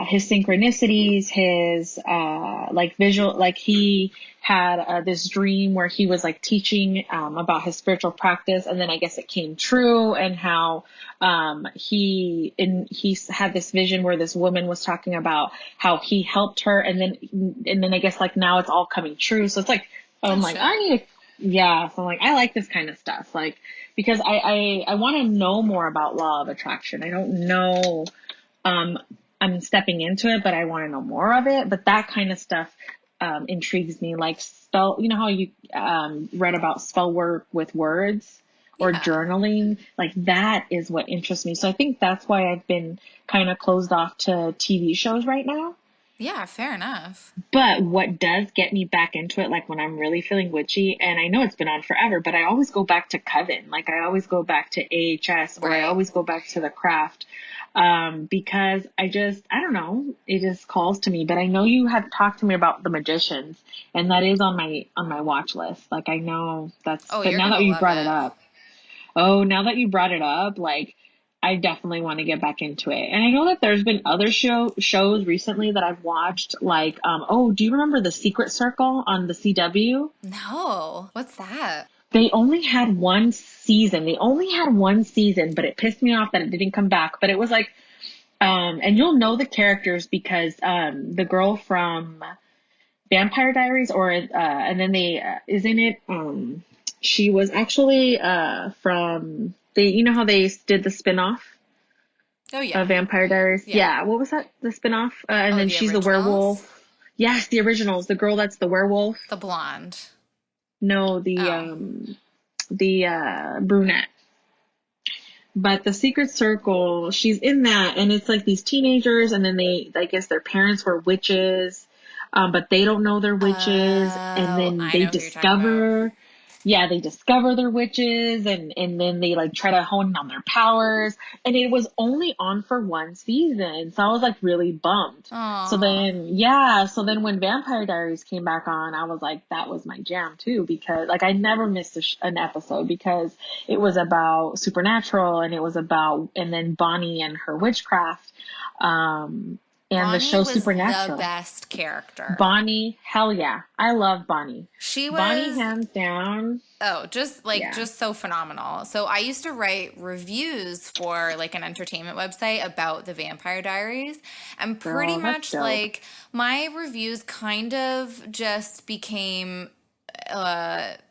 his synchronicities, his like visual, like he had this dream where he was like teaching about his spiritual practice, and then I guess it came true, and how he had this vision where this woman was talking about how he helped her, and then I guess like now it's all coming true. So it's like, I'm like, I need to, yeah. So I'm like, I like this kind of stuff, like, because I want to know more about law of attraction. I don't know, I'm stepping into it, but I want to know more of it. But that kind of stuff intrigues me. Like spell, you know how you read about spell work with words or journaling? Like that is what interests me. So I think that's why I've been kind of closed off to TV shows right now.
Yeah, fair enough.
But what does get me back into it, like when I'm really feeling witchy, and I know it's been on forever, but I always go back to Coven. Like I always go back to AHS, or I always go back to The Craft. Because I don't know, it just calls to me. But I know you have talked to me about The Magicians, and that is on my watch list. Like I know that's, but now that you brought it up, now that you brought it up, like I definitely want to get back into it. And I know that there's been other shows recently that I've watched, like, do you remember The Secret Circle on the CW?
No, what's that?
They only had one season. But it pissed me off that it didn't come back. But it was like, and you'll know the characters because the girl from Vampire Diaries, and then isn't it? She was actually from you know how they did the spinoff?
Oh yeah,
Vampire Diaries. Yeah. What was that? The spinoff? And then she's the werewolf. Yes, the originals. The girl that's the werewolf.
The blonde.
No, the brunette. But The Secret Circle, she's in that, and it's like these teenagers, and then I guess their parents were witches, but they don't know they're witches, and then they discover they're witches, and then they like try to hone in on their powers, and it was only on for one season, so I was like really bummed.
Aww.
So then when Vampire Diaries came back on, I was like, that was my jam too, because like I never missed an episode, because it was about supernatural, and it was about, and then Bonnie and her witchcraft, and
Bonnie
the show
was
Supernatural.
The best character.
Bonnie, hell yeah. I love Bonnie.
She was
Bonnie hands down.
Oh, just so phenomenal. So I used to write reviews for like an entertainment website about the Vampire Diaries, and pretty much like my reviews kind of just became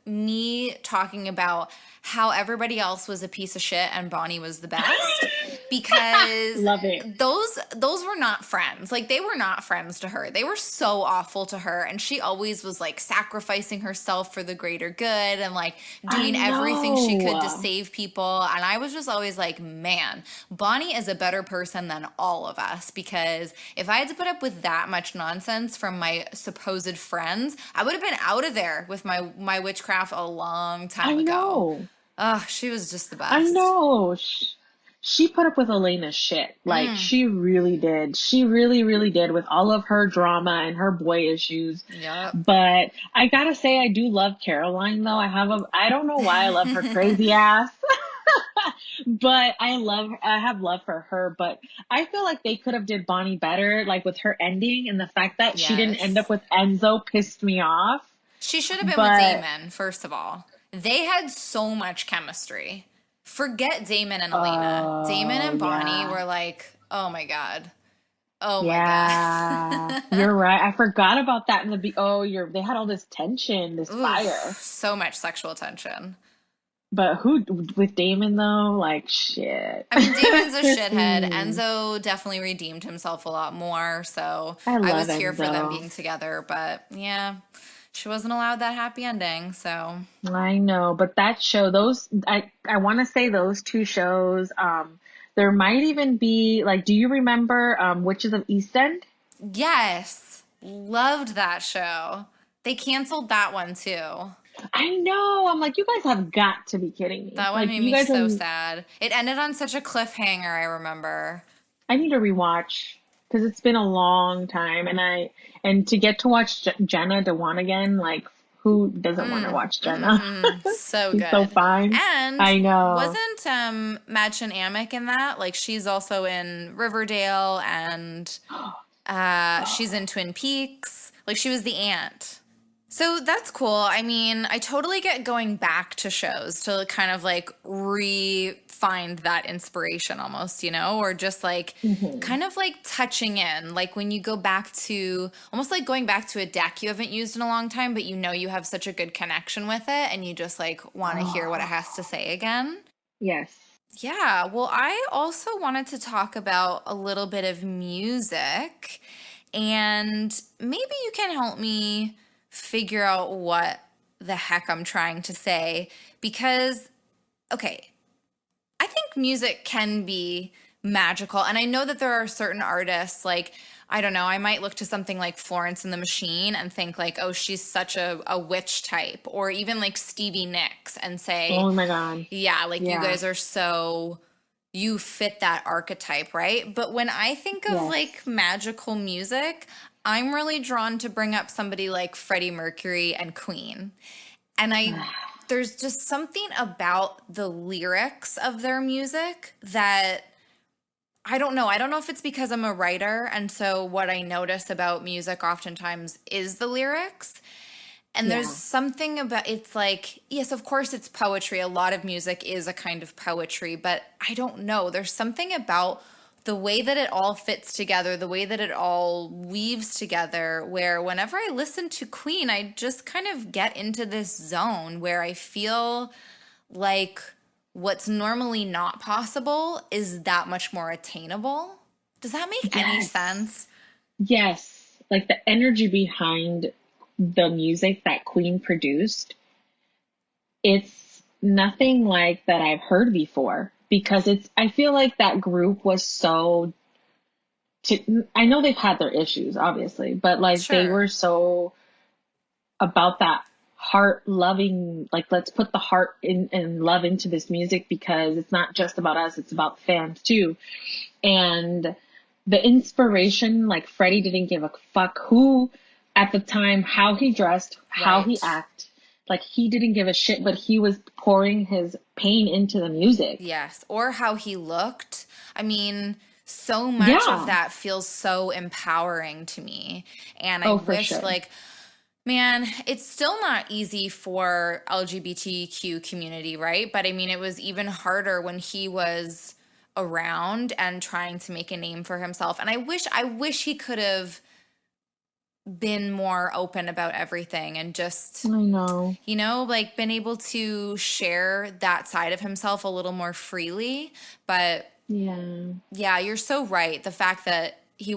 me talking about how everybody else was a piece of shit and Bonnie was the best, because
love it.
Those were not friends. Like they were not friends to her. They were so awful to her, and she always was like sacrificing herself for the greater good and like doing everything she could to save people. And I was just always like, man, Bonnie is a better person than all of us, because if I had to put up with that much nonsense from my supposed friends, I would have been out of there with my witchcraft a long time ago.
Know.
Oh, she was just the best.
I know. She put up with Elena's shit. Like, she really did. She really, really did, with all of her drama and her boy issues.
Yep.
But I gotta say, I do love Caroline, though. I don't know why I love her crazy ass. But I have love for her. But I feel like they could have did Bonnie better, like with her ending, and the fact that she didn't end up with Enzo pissed me off.
She should have been with Damon, first of all. They had so much chemistry. Forget Damon and Elena. Damon and Bonnie were like, oh my God. Oh my God.
You're right. I forgot about that in they had all this tension, this fire.
So much sexual tension.
But with Damon though, like shit.
I mean, Damon's a shithead. Enzo definitely redeemed himself a lot more. So I was here for them being together. But yeah, she wasn't allowed that happy ending. So
I know, but that show, I want to say those two shows. There might even be like, do you remember Witches of East End?
Yes, loved that show. They canceled that one too.
I know. I'm like, you guys have got to be kidding me.
That one made me so sad. It ended on such a cliffhanger, I remember.
I need to rewatch, because it's been a long time, and to get to watch Jenna Dewan again, like, who doesn't want to watch Jenna?
So
She's so
good.
fine.
And
I know.
wasn't Madchen Amick in that? Like she's also in Riverdale and she's in Twin Peaks. Like she was the aunt. So that's cool. I mean, I totally get going back to shows to kind of like re-find that inspiration almost, you know, or just like kind of like touching in. Like when you go back to almost like going back to a deck you haven't used in a long time, but you know you have such a good connection with it and you just like want to hear what it has to say again.
Yes.
Yeah. Well, I also wanted to talk about a little bit of music and maybe you can help me figure out what the heck I'm trying to say because, okay, I think music can be magical. And I know that there are certain artists, like, I don't know, I might look to something like Florence and the Machine and think like, oh, she's such a witch type, or even like Stevie Nicks and say,
Oh my God.
yeah, like you guys are so, you fit that archetype, right? But when I think of like magical music, I'm really drawn to bring up somebody like Freddie Mercury and Queen. And there's just something about the lyrics of their music that I don't know. I don't know if it's because I'm a writer. And so what I notice about music oftentimes is the lyrics. And there's something about, it's like, yes, of course it's poetry. A lot of music is a kind of poetry, but I don't know. There's something about the way that it all fits together, the way that it all weaves together, where whenever I listen to Queen, I just kind of get into this zone where I feel like what's normally not possible is that much more attainable. Does that make any sense?
Yes. Like the energy behind the music that Queen produced, it's nothing like that I've heard before because I feel like that group was so, I know they've had their issues, obviously, but like they were so about that heart loving, like let's put the heart in and love into this music because it's not just about us, it's about fans too. And the inspiration, like Freddie didn't give a fuck who at the time, how he dressed, how he acted. Like he didn't give a shit, but he was pouring his pain into the music.
Yes. Or how he looked. I mean, so much of that feels so empowering to me. And I wish like, man, it's still not easy for LGBTQ community, right? But I mean, it was even harder when he was around and trying to make a name for himself. And I wish he could have been more open about everything and just,
I know,
you know, like been able to share that side of himself a little more freely. But yeah, you're so right. The fact that he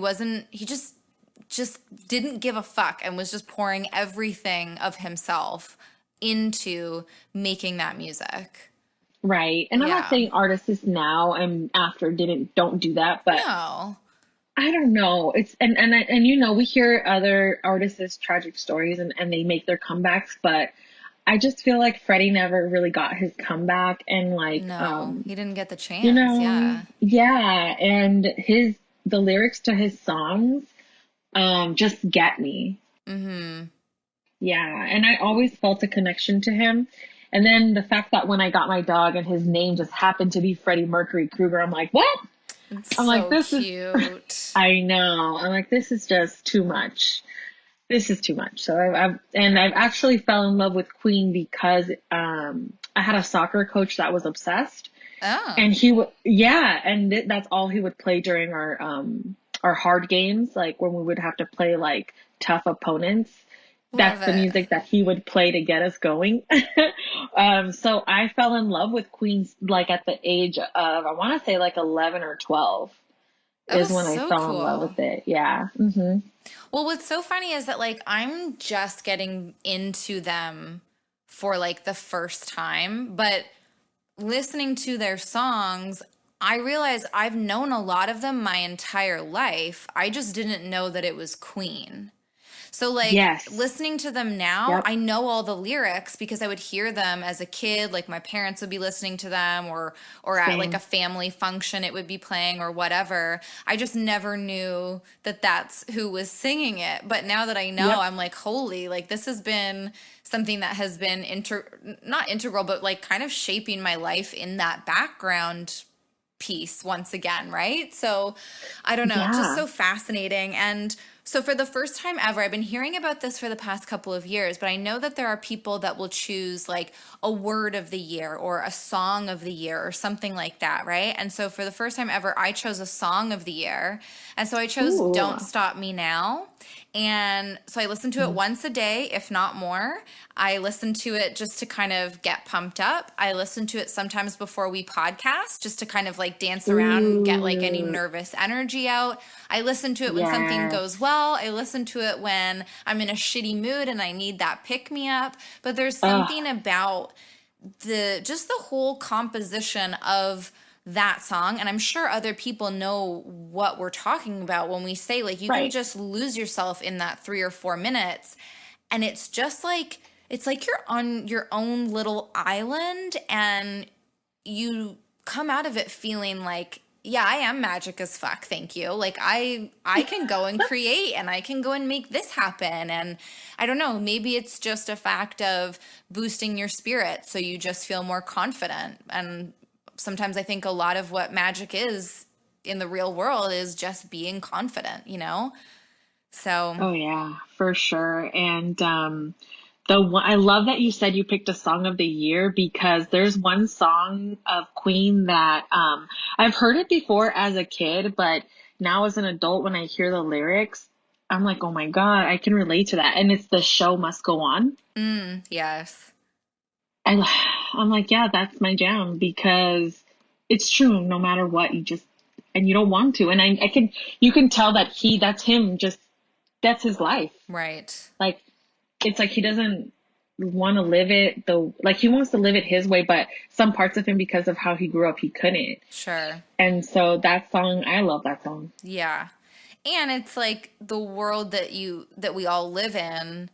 just didn't give a fuck and was just pouring everything of himself into making that music.
Right. And I'm not saying artists now and after don't do that, but
no.
I don't know. It's and you know, we hear other artists' tragic stories and they make their comebacks, but I just feel like Freddie never really got his comeback and like
he didn't get the chance.
You know, and the lyrics to his songs just get me. Yeah, and I always felt a connection to him. And then the fact that when I got my dog and his name just happened to be Freddie Mercury Krueger, I'm like, what?
I'm like, this cute.
Is I know. I'm like, this is just too much. This is too much. So I've actually fell in love with Queen because I had a soccer coach that was obsessed.
Oh.
And that's all he would play during our hard games, like when we would have to play like tough opponents. That's the music that he would play to get us going. So I fell in love with Queen like at the age of, I want to say like 11 or 12 is when I fell in love with it. Yeah.
Well, what's so funny is that like I'm just getting into them for like the first time, but listening to their songs, I realize I've known a lot of them my entire life. I just didn't know that it was Queen. So like
Yes.
listening to them now,
Yep.
I know all the lyrics because I would hear them as a kid, like my parents would be listening to them, or at like a
Same.
family function it would be playing or whatever. I just never knew that that's who was singing it. But now that I know,
Yep.
I'm like, holy, like this has been something that has been not integral, but like kind of shaping my life in that background piece once again, right? So I don't know, just
Yeah.
so fascinating. And so for the first time ever, I've been hearing about this for the past couple of years, but I know that there are people that will choose like a word of the year or a song of the year or something like that, right? And so for the first time ever, I chose a song of the year. And so I chose
Ooh.
Don't Stop Me Now. And so I listen to it once a day, if not more. I listen to it just to kind of get pumped up. I listen to it sometimes before we podcast, just to kind of like dance around and get like any
Ooh.
nervous energy out. I listen to it when something goes
Yes.
well. I listen to it when I'm in a shitty mood and I need that pick me up. But there's
Ugh.
something about the whole composition of that song, and I'm sure other people know what we're talking about when we say like you can
Right.
just lose yourself in that 3 or 4 minutes, and it's just like it's like you're on your own little island, and you come out of it feeling like, yeah, I am magic as fuck, thank you. Like I can go and create, and I can go and make this happen. And I don't know, maybe it's just a fact of boosting your spirit so you just feel more confident. And sometimes I think a lot of what magic is in the real world is just being confident, you know? So,
Oh yeah, for sure. And the one I love that you said you picked a song of the year because there's one song of Queen that I've heard it before as a kid, but now as an adult when I hear the lyrics, I'm like, "Oh my God, I can relate to that." And it's The Show Must Go On.
yes.
And I'm like, "Yeah, that's my jam because it's true no matter what, you just and you don't want to." And I can you can tell that that's him just that's his life.
Right.
Like it's like he doesn't want to live it the like he wants to live it his way, but some parts of him because of how he grew up he couldn't.
Sure.
And so that song, I love that song.
Yeah. And it's like the world that we all live in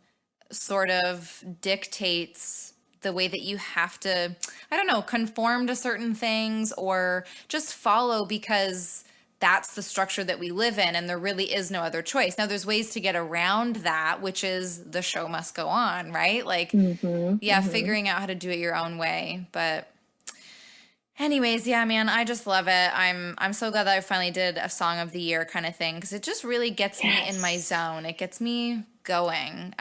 sort of dictates the way that you have to, I don't know, conform to certain things or just follow because that's the structure that we live in and there really is no other choice. Now there's ways to get around that, which is the show must go on, right? Like,
Hmm.
yeah,
Hmm.
figuring out how to do it your own way. But anyways, yeah, man, I just love it. I'm so glad that I finally did a song of the year kind of thing because it just really gets me in my
Yes.
zone. It gets me going.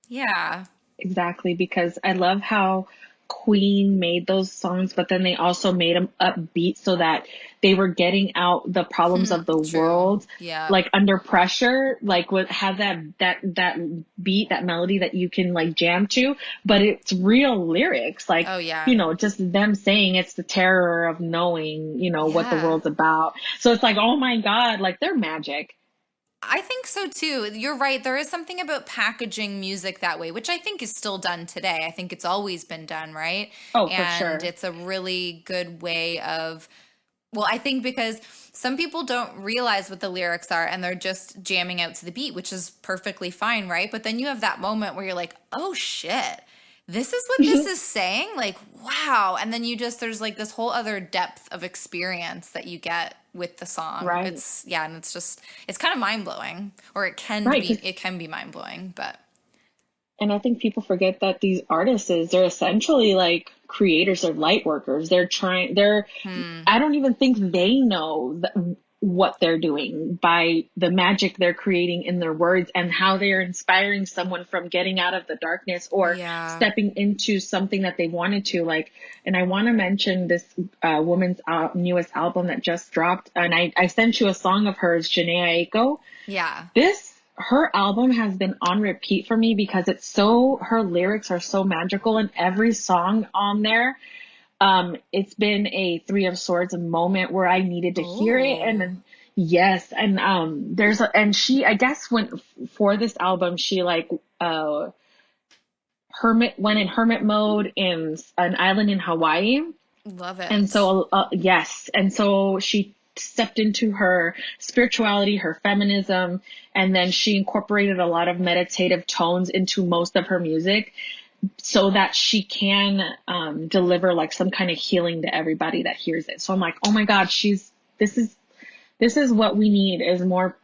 Yeah.
Exactly, because I love how Queen made those songs, but then they also made them upbeat so that they were getting out the problems of the
True.
world,
Yeah.
like under pressure, like would have that beat, that melody that you can like jam to, but it's real lyrics, like,
Oh yeah.
just them saying it's the terror of knowing, what the
Yeah.
world's about. So it's like, oh my God, like they're magic.
I think so too. You're right. There is something about packaging music that way, which I think is still done today. I think it's always been done, right?
Oh, for
And
sure.
it's a really good way of, well, I think because some people don't realize what the lyrics are and they're just jamming out to the beat, which is perfectly fine, right? But then you have that moment where you're like, oh shit, this is what this is saying? Like, wow. And then there's like this whole other depth of experience that you get with the song.
Right.
It's, yeah, and it's kind of mind blowing, or
Right.
it can be mind blowing, but
And I think people forget that these artists, they're essentially like creators or light workers. I don't even think they know what they're doing by the magic they're creating in their words and how they are inspiring someone from getting out of the darkness or
yeah.
stepping into something that they wanted to like. And I want to mention this woman's newest album that just dropped. And I sent you a song of hers, Janae Aiko.
Yeah.
Her album has been on repeat for me because her lyrics are so magical and every song on there, it's been a Three of Swords moment where I needed to hear it. And
Oh,
then, yes. And, and she, I guess for this album, she like, went in hermit mode in an island in Hawaii.
love
And
it.
so, yes. And so she stepped into her spirituality, her feminism, and then she incorporated a lot of meditative tones into most of her music so that she can deliver like some kind of healing to everybody that hears it. So I'm like, oh my God, this is what we need, is more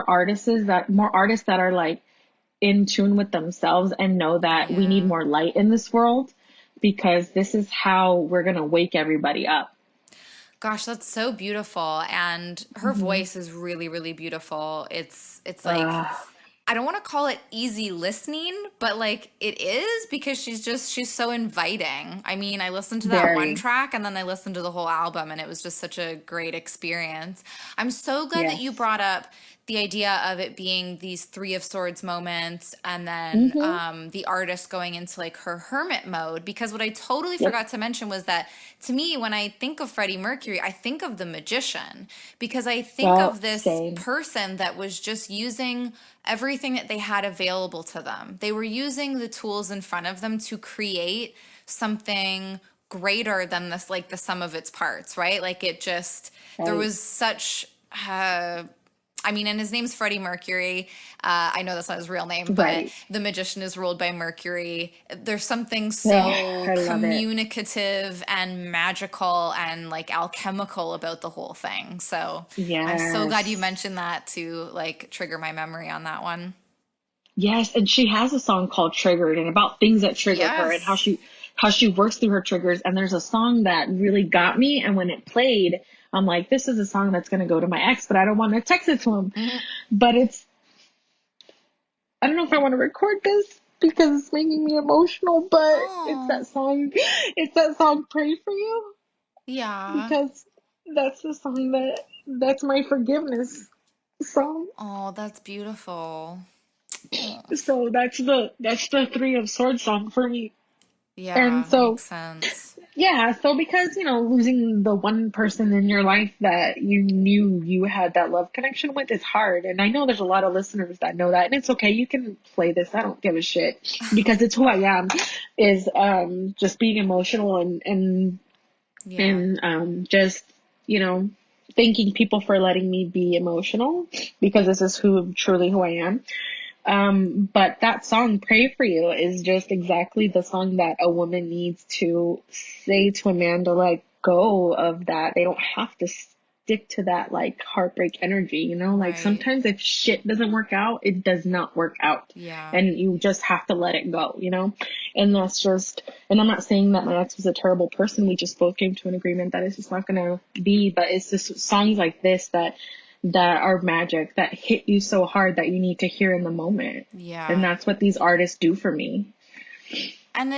artists that are like in tune with themselves and know that we need more light in this world, because this is how we're going to wake everybody up.
Gosh, that's so beautiful. And her voice is really, really beautiful. It's like, I don't want to call it easy listening, but like it is, because she's so inviting. I mean, I listened to that one track and then I listened to the whole album, and it was just such a great experience. I'm so glad that you brought up the idea of it being these Three of Swords moments, and then the artist going into like her hermit mode, because what I totally forgot to mention was that, to me, when I think of Freddie Mercury, I think of the magician, because I think of this person that was just using everything that they had available to them. They were using the tools in front of them to create something greater than this, like the sum of its parts, right? Like it just, there was such, I mean, and his name's Freddie Mercury. I know that's not his real name, but the magician is ruled by Mercury. There's something so communicative and magical and like alchemical about the whole thing. So I'm so glad you mentioned that to like trigger my memory on that one.
Yes, and she has a song called Triggered, and about things that trigger her and how she works through her triggers. And there's a song that really got me, and when it played, I'm like, this is a song that's going to go to my ex, but I don't want to text it to him. But I don't know if I want to record this because it's making me emotional, but it's that song, Pray For You.
Yeah.
Because that's the song that's my forgiveness song.
Oh, that's beautiful.
So that's the Three of Swords song for me.
Yeah,
and so
makes sense.
Yeah, so because, losing the one person in your life that you knew you had that love connection with is hard. And I know there's a lot of listeners that know that, and it's okay. You can play this. I don't give a shit, because it's who I am, is just being emotional and just, thanking people for letting me be emotional, because this is truly who I am. But that song, Pray For You, is just exactly the song that a woman needs to say to a man to let go of that. They don't have to stick to that like heartbreak energy, like sometimes if shit doesn't work out, it does not work out.
Yeah.
And you just have to let it go, and that's just, and I'm not saying that my ex was a terrible person. We just both came to an agreement that it's just not going to be, but it's just songs like this that are magic, that hit you so hard that you need to hear in the moment.
Yeah.
And that's what these artists do for me.
And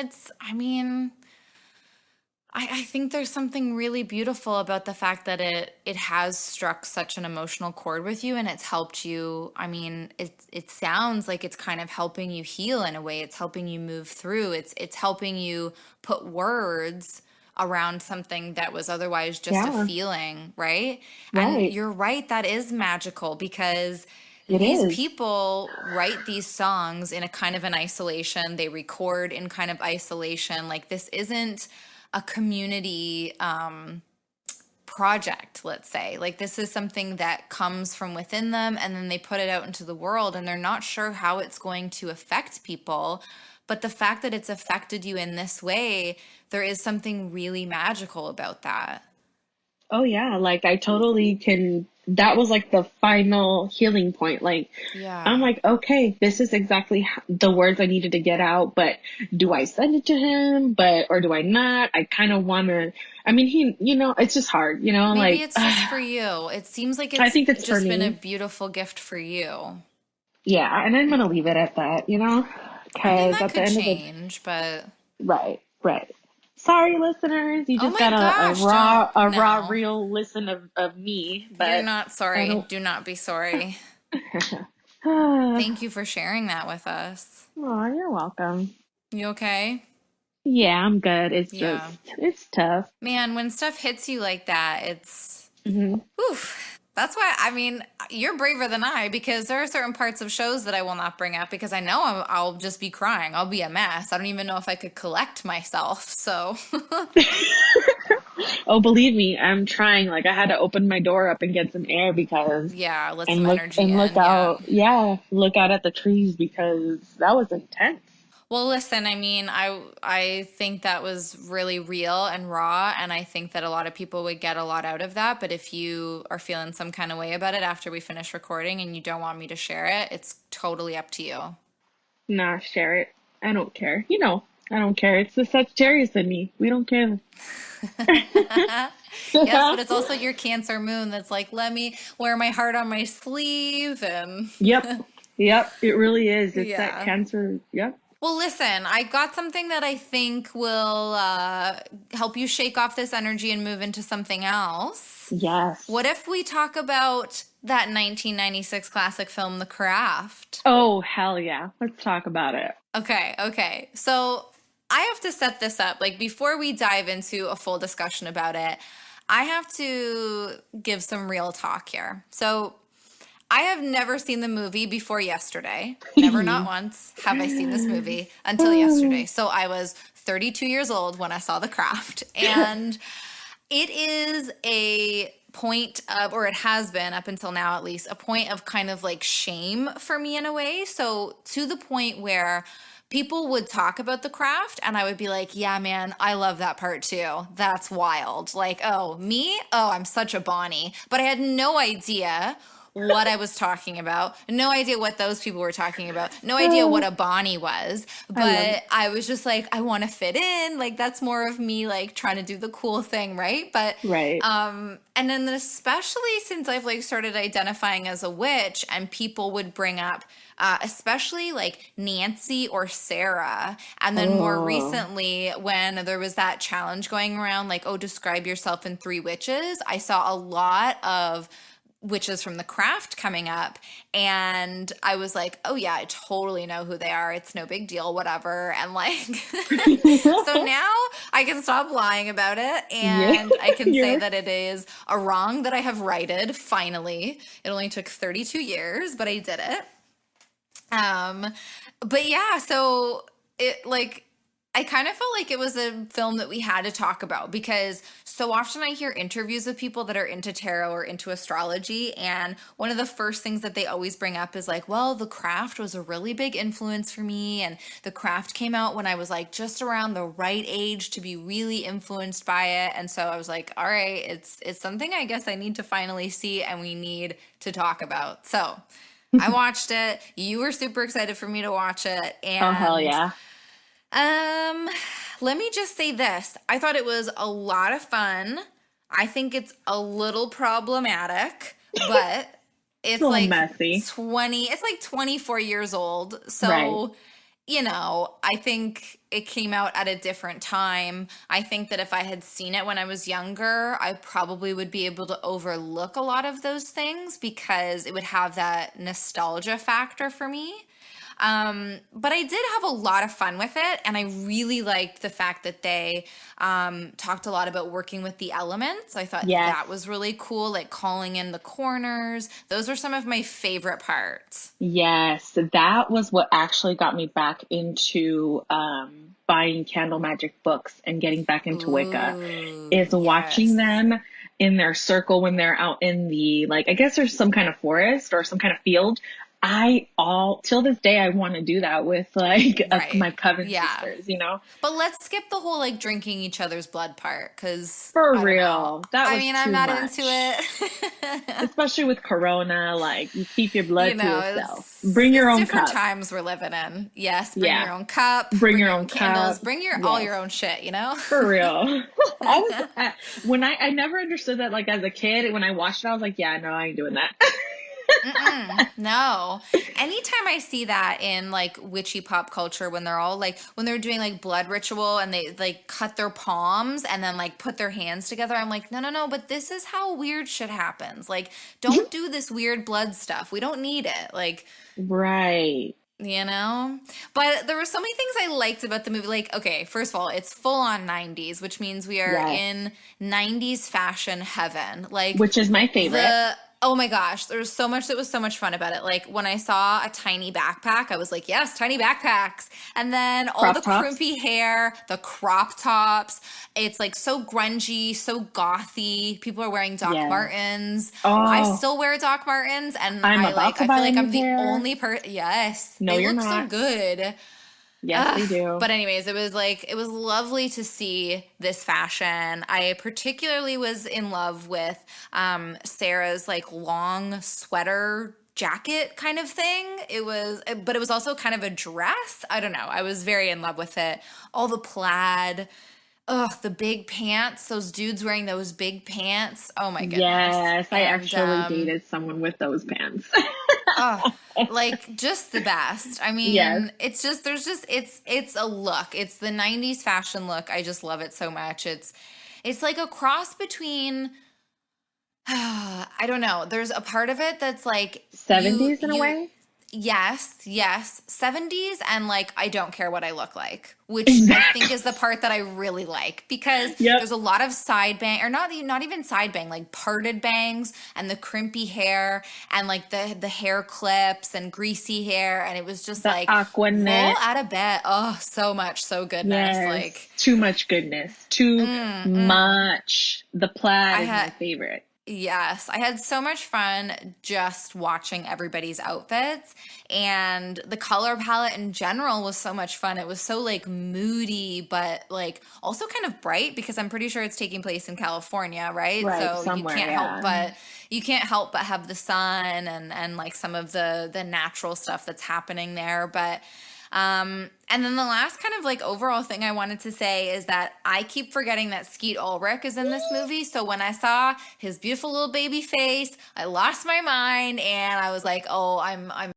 I think there's something really beautiful about the fact that it has struck such an emotional chord with you, and it's helped you. I mean, it sounds like it's kind of helping you heal in a way. It's helping you move through. It's helping you put words around something that was otherwise just a feeling, right? And you're right, that is magical, because these people write these songs in a kind of an isolation. They record in kind of isolation. Like, this isn't a community project, let's say. Like, this is something that comes from within them, and then they put it out into the world, and they're not sure how it's going to affect people. But the fact that it's affected you in this way, there is something really magical about that.
Oh yeah, like I totally can. That was like the final healing point. Like, I'm like, okay, this is exactly the words I needed to get out, but do I send it to him, or do I not? I kind of want to, I mean, it's just hard,
Maybe
like.
It's just for you. It seems like
I think it's
just been a beautiful gift for you.
Yeah, and I'm going to leave it at that,
I mean,
because
that
at the
could
end
change, but
Right. Sorry, listeners. You just
my
got
gosh,
a raw, real listen of me. But
you're not sorry. Do not be sorry. Thank you for sharing that with us.
Oh, you're welcome.
You okay?
Yeah, I'm good. It's just, it's tough.
Man, when stuff hits you like that, it's, oof. That's why, I mean, you're braver than I, because there are certain parts of shows that I will not bring up because I know I'll just be crying. I'll be a mess. I don't even know if I could collect myself. So
Oh, believe me, I'm trying. Like I had to open my door up and get some air because
Yeah, let some
and look
energy
and look
in. Yeah.
out. Yeah, look out at the trees because that was intense.
Well, listen, I mean, I think that was really real and raw, and I think that a lot of people would get a lot out of that. But if you are feeling some kind of way about it after we finish recording and you don't want me to share it, it's totally up to you.
Nah, share it. I don't care. I don't care. It's the Sagittarius in me. We don't care.
Yes, but it's also your Cancer moon that's like, let me wear my heart on my sleeve and
Yep. Yep. It really is. It's that
yeah.
Cancer. Yep.
Well, listen, I got something that I think will help you shake off this energy and move into something else.
Yes.
What if we talk about that 1996 classic film, The Craft?
Oh, hell yeah. Let's talk about it.
Okay. So I have to set this up. Like, before we dive into a full discussion about it, I have to give some real talk here. So I have never seen the movie before yesterday. Never, not once, have I seen this movie until yesterday. So I was 32 years old when I saw The Craft. And it is a point of, or it has been up until now at least, a point of kind of like shame for me in a way. So to the point where people would talk about The Craft and I would be like, yeah, man, I love that part too. That's wild. Like, oh, me? Oh, I'm such a Bonnie. But I had no idea what I was talking about. No idea what those people were talking about. No idea what a Bonnie was. But I was just like, I want to fit in. Like, that's more of me, like, trying to do the cool thing, right? But
Right.
and then especially since I've like started identifying as a witch and people would bring up especially like Nancy or Sarah. And then more recently when there was that challenge going around, like, oh, describe yourself in 3 witches, I saw a lot of witches from The Craft coming up, and I was like, oh yeah, I totally know who they are, it's no big deal, whatever. And like so now I can stop lying about it, and I can say that it is a wrong that I have righted finally. It only took 32 years, but I did it. But yeah, so it like I kind of felt like it was a film that we had to talk about because so often I hear interviews of people that are into tarot or into astrology, and one of the first things that they always bring up is like, well, The Craft was a really big influence for me, and The Craft came out when I was like just around the right age to be really influenced by it. And so I was like, all right, it's something I guess I need to finally see and we need to talk about. So I watched it. You were super excited for me to watch it. And
Oh, hell yeah.
let me just say this. I thought it was a lot of fun. I think it's a little problematic, but it's like
messy.
it's like 24 years old. So,
Right.
I think it came out at a different time. I think that if I had seen it when I was younger, I probably would be able to overlook a lot of those things because it would have that nostalgia factor for me. But I did have a lot of fun with it, and I really liked the fact that they talked a lot about working with the elements. I thought that was really cool, like calling in the corners. Those are some of my favorite parts.
Yes, that was what actually got me back into buying candle magic books and getting back into Wicca, is watching them in their circle when they're out in the, like, I guess there's some kind of forest or some kind of field. Till this day, I want to do that with like my coven sisters,
But let's skip the whole like drinking each other's blood part, because
for real,
I'm not
much.
into it.
Especially with Corona, like you keep your blood to yourself.
Bring your own different cup. Times we're living in. Yes, bring your own cup.
Bring your own
candles.
cup.
Bring all your own shit.
For real. I never understood that. Like as a kid, when I watched it, I was like, yeah, no, I ain't doing that.
No. Anytime I see that in like witchy pop culture, when they're all like, when they're doing like blood ritual and they like cut their palms and then like put their hands together, I'm like, no, but this is how weird shit happens. Like, don't do this weird blood stuff. We don't need it. Like,
right.
But there were so many things I liked about the movie. Like, okay, first of all, it's full on 90s, which means we are in 90s fashion heaven. Like,
which is my favorite.
Oh my gosh, there was so much that was so much fun about it. Like when I saw a tiny backpack, I was like, yes, tiny backpacks. And then all the
Crop tops.
crimpy hair, the crop tops. It's like so grungy, so gothy. People are wearing Doc
Yes.
Martens. I
Oh,
still wear Doc Martens, and
I'm about to
I feel
buy a
like
new
I'm the
pair.
only person. Yes,
No,
they
you're
look so
not.
good.
Yes, they do.
But anyways, it was lovely to see this fashion. I particularly was in love with Sarah's like long sweater jacket kind of thing. But it was also kind of a dress. I don't know. I was very in love with it. All the plaid. Ugh, the big pants. Those dudes wearing those big pants. Oh my goodness.
Yes, I
And
actually dated someone with those pants.
Oh, like just the best. I
Yes.
mean, it's just it's a look. It's the 90s fashion look. I just love it so much. It's like a cross between I don't know. There's a part of it that's like
70s in a
you
way.
yes, 70s and like I don't care what I look like, which I think
Exactly.
is the part that I really like because
Yep.
there's a lot of side bang or not even side bang, like parted bangs and the crimpy hair and like the hair clips and greasy hair and it was just
The
like roll
Aquanet.
out of bed. Oh, so much, so goodness.
Yes.
Like
Too much goodness. Too
mm, mm.
much. The plaid
I
is my
had
favorite.
Yes, I had so much fun just watching everybody's outfits and the color palette in general was so much fun. It was so like moody, but like also kind of bright because I'm pretty sure it's taking place in California, right?
Right.
So
Somewhere. Yeah.
you can't help but have the sun and like some of the natural stuff that's happening there, but and then the last kind of like overall thing I wanted to say is that I keep forgetting that Skeet Ulrich is in this movie. So when I saw his beautiful little baby face, I lost my mind and I was like, oh, I'm